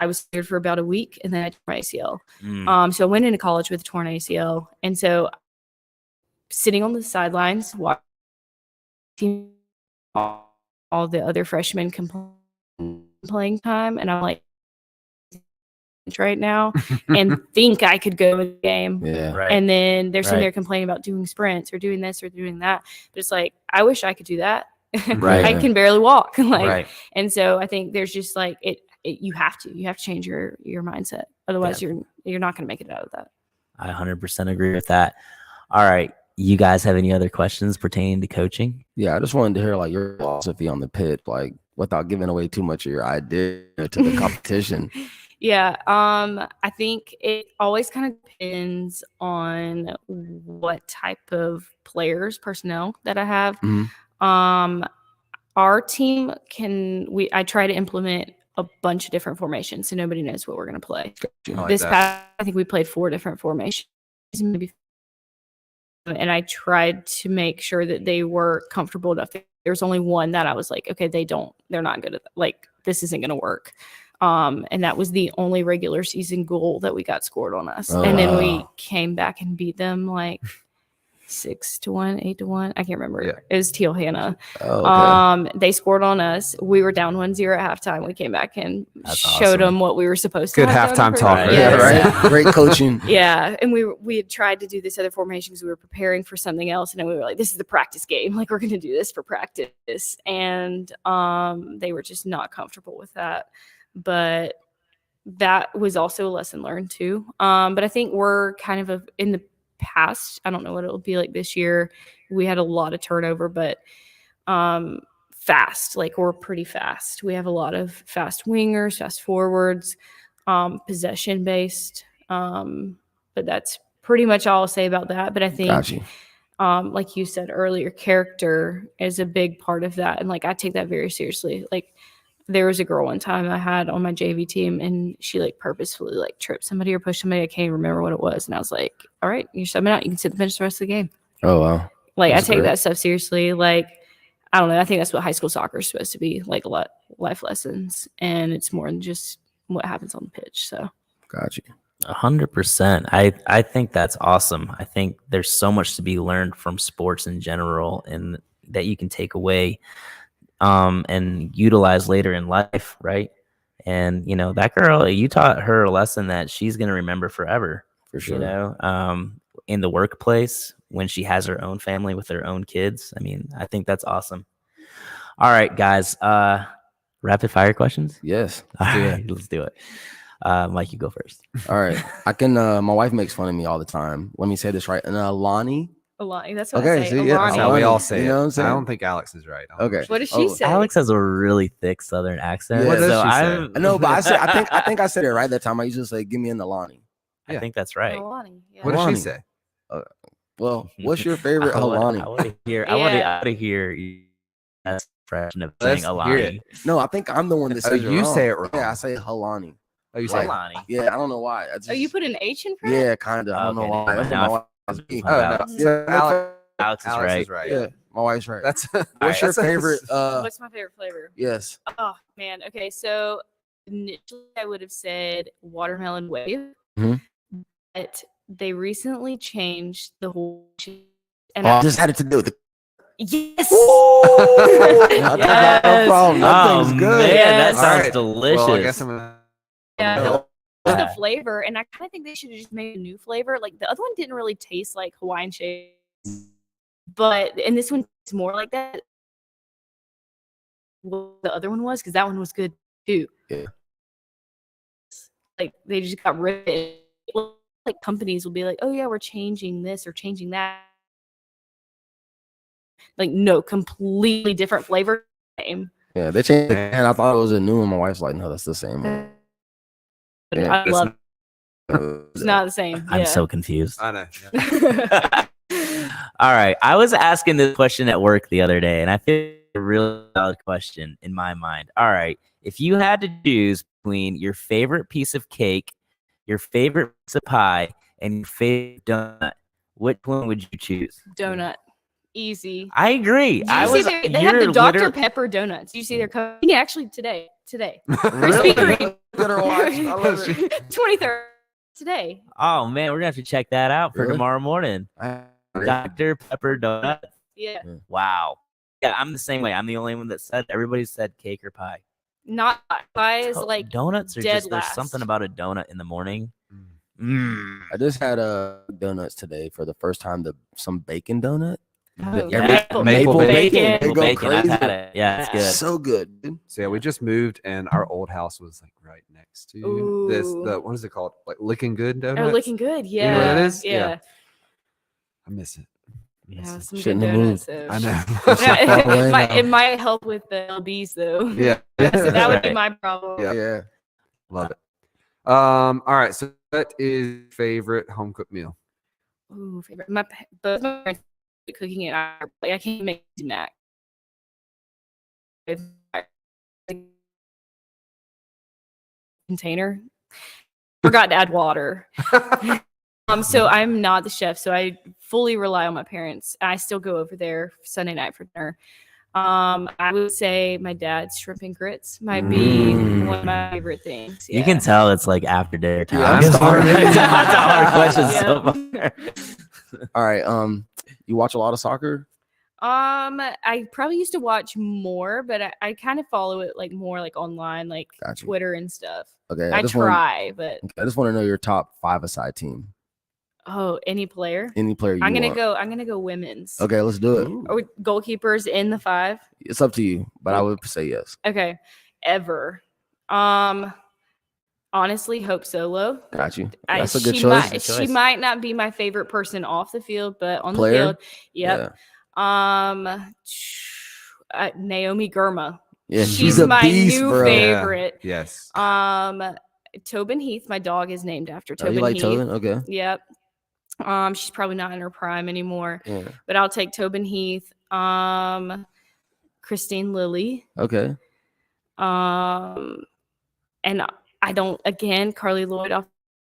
S4: I was scared for about a week, and then I tore my ACL. So I went into college with a torn ACL, and so sitting on the sidelines, watching all the other freshmen playing time, and I'm like, right now, and think I could go in the game.
S1: Yeah.
S2: Right.
S4: And then they're sitting there complaining about doing sprints or doing this or doing that. But it's like, I wish I could do that.
S1: Right.
S4: I can barely walk. Like, and so I think there's just like you have to change your mindset. Otherwise you're not going to make it out of that.
S2: I 100% agree with that. All right. You guys have any other questions pertaining to coaching?
S1: Yeah, I just wanted to hear like your philosophy on the pit, like without giving away too much of your idea to the competition.
S4: Yeah, I think it always kind of depends on what type of personnel that I have. Our team I try to implement a bunch of different formations, so nobody knows what we're going to play. I think we played 4 different formations, maybe, and I tried to make sure that they were comfortable enough. There's only one that I was like, okay, they're not good at that. Like, this isn't going to work. And that was the only regular season goal that we got scored on us. And then we came back and beat them like 6-1, 8-1. I can't remember. Yeah. It was Teal Hannah. They scored on us. We were down 1-0 at halftime. We came back and showed them what we were supposed to.
S3: Good halftime talk.
S1: Yeah, right. Great coaching.
S4: Yeah. And we had tried to do this other formation because we were preparing for something else. And then we were like, this is the practice game. Like, we're going to do this for practice. And they were just not comfortable with that. But that was also a lesson learned too. But I think we're kind of in the past, I don't know what it'll be like this year. We had a lot of turnover, but fast. Like, we're pretty fast. We have a lot of fast wingers, fast forwards, possession based. But that's pretty much all I'll say about that. But I think, like you said earlier, character is a big part of that. And like, I take that very seriously. Like, there was a girl one time I had on my JV team, and she like purposefully like tripped somebody or pushed somebody. I can't even remember what it was. And I was like, all right, you're subbing out. You can sit the bench the rest of the game.
S1: Oh, wow.
S4: Like, that's I take that stuff seriously. Like, I don't know. I think that's what high school soccer is supposed to be, like, a lot life lessons. And it's more than just what happens on the pitch. So.
S1: Got you.
S2: 100%. I think that's awesome. I think there's so much to be learned from sports in general, and that you can take away and utilize later in life, right? And, you know, that girl, you taught her a lesson that she's going to remember forever.
S1: For sure.
S2: You know, in the workplace, when she has her own family with her own kids. I mean, I think that's awesome. All right, guys. Rapid fire questions?
S1: Yes.
S2: All right, let's do it. Mike, you go first.
S1: All right. I can, my wife makes fun of me all the time. Let me say this right. Alani.
S4: Alani, that's what I say.
S1: So yeah,
S3: that's how we all say
S1: you know what I'm
S3: it.
S1: saying?
S3: I don't think Alex is right.
S1: Okay.
S4: What does she say?
S2: Alex has a really thick Southern accent.
S1: Yeah,
S3: what does
S2: so
S3: she say?
S1: No, but I think I said it right that time. I usually say, "Give me an Alani."
S2: I think that's right.
S4: Alani, yeah.
S3: What does she say?
S1: Well, what's your favorite Alani?
S2: I want to hear. I want to hear that expression of saying Alani.
S1: No, I think I'm the one that says
S3: you
S1: wrong.
S3: say it wrong.
S1: Yeah, I say Halani.
S3: Oh, you say
S2: Alani.
S1: Yeah, I don't know why.
S4: You put an H in front?
S1: Yeah, kind of. I don't know why.
S2: But now Alex is right.
S1: Yeah, my wife's right.
S3: That's
S1: what's your favorite?
S4: What's my favorite flavor?
S1: Yes.
S4: Oh man. Okay, so initially I would have said watermelon wave, but they recently changed the whole. And
S1: I just had it to do with the.
S4: yes.
S1: Yes. No problem. That thing's good.
S2: Man, that
S4: Yes.
S2: sounds
S3: Alright,
S2: delicious.
S3: Well, I guess I'm gonna.
S4: Yeah.
S2: Yeah.
S4: The flavor, and I kind of think they should have just made a new flavor. Like the other one didn't really taste like Hawaiian shakes, and this one is more like that. What the other one was, because that one was good too.
S1: Yeah.
S4: Like they just got rid of it. Like companies will be like, "Oh yeah, we're changing this or changing that." Like no, completely different flavor. Same.
S1: Yeah, they changed it, and I thought it was a new one. My wife's like, no, that's the same one. Yeah,
S4: I love.
S1: it's
S4: It's not the same.
S2: I'm
S4: yeah.
S2: so confused.
S3: I know. Yeah.
S2: All right. I was asking this question at work the other day, and I feel it's a really valid question in my mind. All right. If you had to choose between your favorite piece of cake, your favorite piece of pie, and your favorite donut, which one would you choose?
S4: Donut. Easy.
S2: I agree.
S4: Did
S2: I
S4: you
S2: was.
S4: see they have the
S2: you're
S4: Dr.
S2: literally-
S4: Pepper donuts. Do you see they're coming? Yeah, actually today.
S1: Really?
S4: Krispy Kreme.
S1: Better watch. I love it.
S4: 23rd today.
S2: Oh man, we're gonna have to check that out for
S1: Really?
S2: tomorrow morning. Dr. Pepper donut.
S4: Yeah.
S2: Wow. Yeah, I'm the same way. I'm the only one that said. Everybody said cake or pie.
S4: Not pie is like
S2: donuts are
S4: dead
S2: just there's
S4: last.
S2: something about a donut in the morning. Mm.
S1: I just had donuts today for the first time. Some bacon donut.
S4: Oh,
S2: Yeah,
S3: maple
S4: bacon.
S1: They go
S2: bacon. I've
S1: crazy.
S2: had it. Yeah, it's good.
S1: So good, dude.
S3: So yeah, we just moved, and our old house was like right next to this.
S4: Ooh.
S3: The what is it called? Like Licking Good
S4: Oh,
S3: Donuts.
S4: looking good. Yeah.
S3: You know what that is?
S4: Yeah.
S3: Yeah. I miss it.
S4: Yeah, some
S1: Shouldn't
S4: good
S1: have moved.
S4: donuts. So.
S3: I know.
S4: Yeah,
S1: far away now.
S4: it might help with the LBs though.
S3: Yeah.
S4: So that would be
S2: Right.
S4: my problem.
S3: Yeah.
S1: Yeah.
S3: Love it. All right. So that is favorite home cooked meal.
S4: Ooh, favorite. Both my parents are cooking it. I can't make mac. Container. Forgot to add water. So I'm not the chef, so I fully rely on my parents. I still go over there Sunday night for dinner. I would say my dad's shrimp and grits might be one of my favorite things.
S2: You can tell it's like after dinner time.
S1: Yeah, I'm starving.
S2: That's a hard question
S4: Yeah.
S2: so far.
S1: All right. You watch a lot of soccer?
S4: I probably used to watch more, but I kind of follow it like more like online, like
S1: Gotcha.
S4: Twitter and stuff.
S1: Okay.
S4: I
S1: just
S4: try, but
S1: I just want to know your top 5-a-side team.
S4: any player.
S1: Any player you
S4: I'm
S1: want.
S4: gonna go women's.
S1: Okay, let's do it.
S4: Or goalkeepers in the 5.
S1: It's up to you, but I would say yes.
S4: Okay. Ever. Honestly, Hope Solo.
S1: Got you. That's a good
S4: she
S1: choice.
S4: Might, she might not be my favorite person off the field, but on
S1: Player?
S4: the field, yep.
S1: Yeah.
S4: Naomi Girma.
S1: Yeah,
S4: She's
S1: a
S4: my
S1: beast,
S4: new
S1: bro.
S4: favorite.
S3: Yes.
S4: Tobin Heath, my dog is named after
S1: Oh,
S4: Tobin
S1: you like
S4: Heath.
S1: Tobin? Okay.
S4: Yep. She's probably not in her prime anymore,
S1: Yeah.
S4: but I'll take Tobin Heath. Christine Lilly.
S1: Okay.
S4: And I don't, again, Carly Lloyd,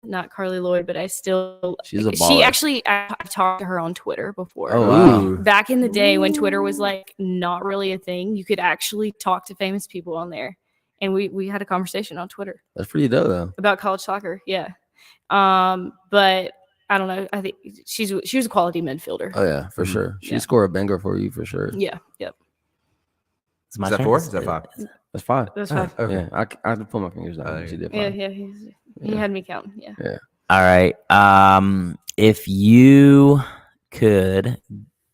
S4: not Carly Lloyd, but I still,
S1: She's a
S4: she
S1: baller.
S4: actually, I've talked to her on Twitter before.
S1: Oh, wow.
S4: Back in the day when Twitter was like not really a thing, you could actually talk to famous people on there. And we had a conversation on Twitter
S1: That's pretty dope, though.
S4: about college soccer. Yeah. But I don't know. I think she was a quality midfielder.
S1: Oh, yeah, for sure. She'd
S4: Yeah.
S1: score a banger for you, for sure.
S4: Yeah. Yep.
S2: It's my
S3: Is that
S2: turn.
S3: 4? Is that 5?
S1: That's 5.
S4: That's
S3: Oh,
S4: fine.
S3: okay.
S1: Yeah, I had to put my fingers down.
S3: Oh,
S1: She did
S4: Yeah.
S1: fine.
S4: Yeah. He had me counting. Yeah.
S2: All right. If you could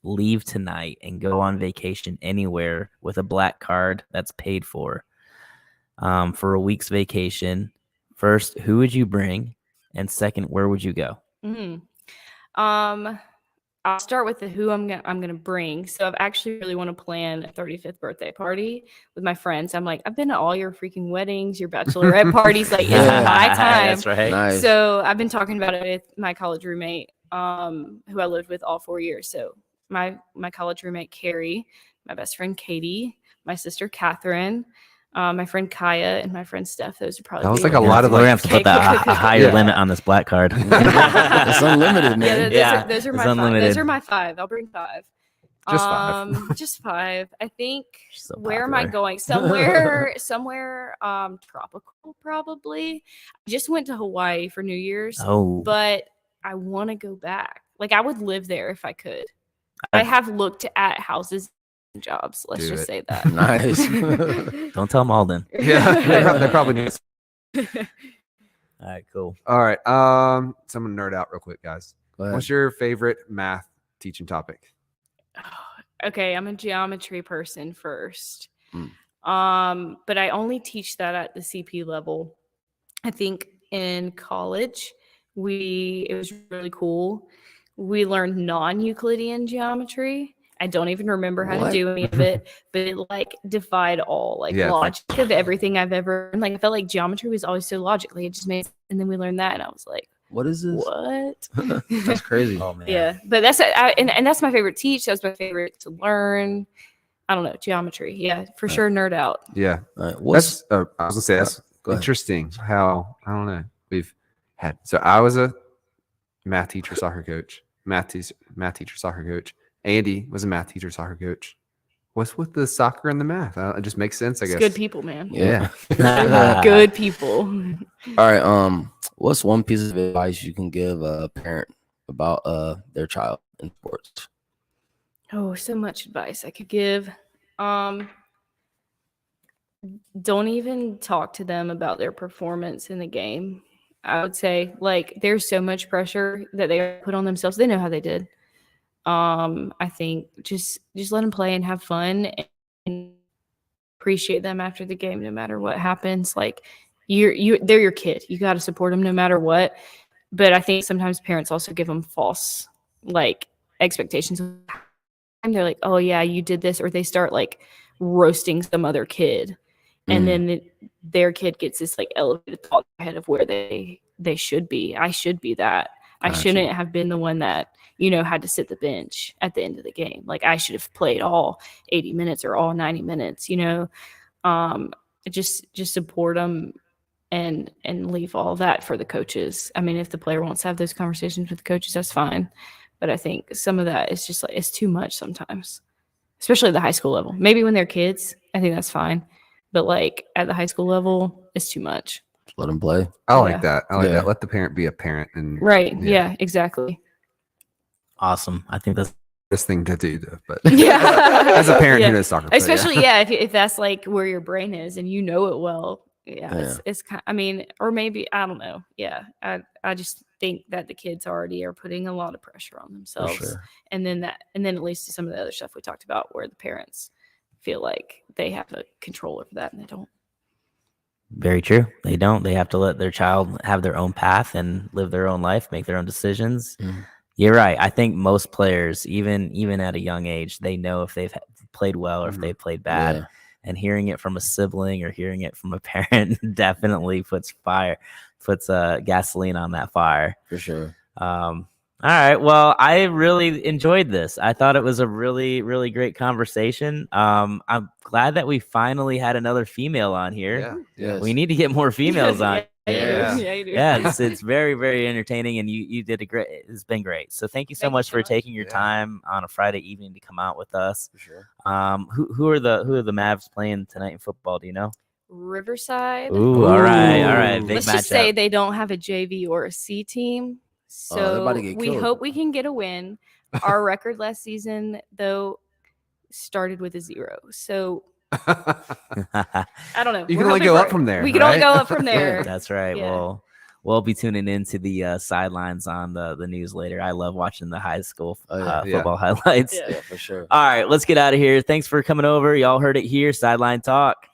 S2: leave tonight and go on vacation anywhere with a black card that's paid for a week's vacation, first, who would you bring? And second, where would you go?
S4: I'll start with who I'm gonna bring. So I've actually really want to plan a 35th birthday party with my friends. I'm like, I've been to all your freaking weddings, your bachelorette parties. Like, it's my time.
S2: That's right.
S1: Nice.
S4: So I've been talking about it with my college roommate, who I lived with all 4 years. So my college roommate Carrie, my best friend Katie, my sister Catherine, my friend Kaya, and my friend Steph. Those are probably
S3: That was
S4: be
S3: like a
S2: Yeah,
S3: lot of
S2: we're gonna
S3: like.
S2: have to put that a higher
S3: Yeah.
S2: limit on this black card.
S1: It's unlimited, man.
S4: Those are
S2: it's
S4: my 5.
S2: unlimited.
S4: Those are my 5. I'll bring 5.
S3: Just 5.
S4: Just 5. I think.
S2: She's so
S4: Where am I
S2: popular.
S4: going? Somewhere tropical probably. I just went to Hawaii for New Year's,
S2: Oh,
S4: but I want to go back. Like I would live there if I could. I have looked at houses and jobs. Let's
S3: Do
S4: just
S3: it.
S4: say that.
S1: Nice.
S2: Don't tell Mauldin.
S3: Yeah, they probably need.
S2: All right, cool.
S3: All right. So I'm gonna nerd out real quick, guys.
S1: Go ahead.
S3: What's your favorite math teaching topic?
S4: Okay, I'm a geometry person first.
S1: Mm.
S4: But I only teach that at the CP level. I think in college it was really cool. We learned non-Euclidean geometry. I don't even remember how to do any of it, but it like defied all logic of everything I've ever. Like I felt like geometry was always so logical. It just made, and then we learned that, and I was like,
S1: What is this?
S4: what?
S1: That's crazy.
S2: Oh man.
S4: Yeah, but and that's my favorite teach. That's my favorite to learn. I don't know, geometry. Yeah, for sure, nerd out.
S3: Yeah,
S1: All right,
S3: I was gonna say that's
S1: Go ahead.
S3: interesting. How I don't know. We've had I was a math teacher, soccer coach. Math teacher, soccer coach. Andy was a math teacher, soccer coach. What's with the soccer and the math? It just makes sense, I
S4: It's
S3: guess.
S4: good people, man.
S3: Yeah.
S4: Good people.
S1: All right. What's one piece of advice you can give a parent about their child in sports?
S4: Oh, so much advice I could give. Don't even talk to them about their performance in the game. I would say like there's so much pressure that they put on themselves. They know how they did. I think just let them play and have fun and appreciate them after the game, no matter what happens. Like they're your kid. You got to support them no matter what. But I think sometimes parents also give them false like expectations. And they're like, oh yeah, you did this, or they start like roasting some other kid. And then their kid gets this like elevated thought ahead of where they should be. I should be that. I shouldn't have been the one that, had to sit the bench at the end of the game. Like I should have played all 80 minutes or all 90 minutes, just support them and leave all that for the coaches. I mean, if the player wants to have those conversations with the coaches, that's fine. But I think some of that is just like, it's too much sometimes, especially at the high school level. Maybe when they're kids, I think that's fine. But like at the high school level, it's too much.
S1: Just let them play.
S3: I like that. I like
S1: Yeah.
S3: that. Let the parent be a parent. And
S4: Right. Yeah, exactly.
S2: Awesome. I think that's
S3: this thing to do, though. But
S4: Yeah.
S3: as a parent
S4: Yeah.
S3: who knows soccer, player,
S4: Especially, if that's like where your brain is and you know it well. Yeah. It's kind I mean, or maybe, I don't know. Yeah. I just think that the kids already are putting a lot of pressure on
S1: For
S4: themselves.
S1: sure.
S4: And then it leads to some of the other stuff we talked about where the parents feel like they have a control over that and they don't.
S2: very true. They don't. They have to let their child have their own path and live their own life, make their own decisions. You're right. I think most players, even at a young age, they know if they've played well or if they've played bad.
S1: Yeah.
S2: And hearing it from a sibling or hearing it from a parent definitely puts gasoline on that fire.
S1: For sure.
S2: All right. Well, I really enjoyed this. I thought it was a really, really great conversation. I'm glad that we finally had another female on here.
S3: Yeah.
S1: Yes.
S2: We need to get more females on.
S3: Yeah.
S4: You do.
S2: Yeah, it's very, very entertaining, and you did a great. It's been great. So thank you so
S4: Thank you
S2: much
S4: so
S2: for
S4: much.
S2: taking your
S3: Yeah.
S2: time on a Friday evening to come out with us.
S1: For sure.
S2: Who are the Mavs playing tonight in football? Do you know?
S4: Riverside.
S2: Ooh, all right, big
S4: Let's just say
S2: matchup.
S4: they don't have a JV or a C team.
S1: they're about
S4: So
S1: to get
S4: we
S1: killed.
S4: hope we can get a win. Our record last season, though, started with a 0. So I don't know.
S3: You
S4: We're
S3: can only
S4: hoping
S3: go
S4: for-
S3: up from there.
S4: We can only
S3: right?
S4: go up from there.
S2: That's right.
S4: Yeah.
S2: We'll be tuning into the sidelines on the news later. I love watching the high school
S1: Yeah.
S2: football highlights.
S4: Yeah.
S1: Yeah, for sure.
S2: All right, let's get out of here. Thanks for coming over. Y'all heard it here. Sideline Talk.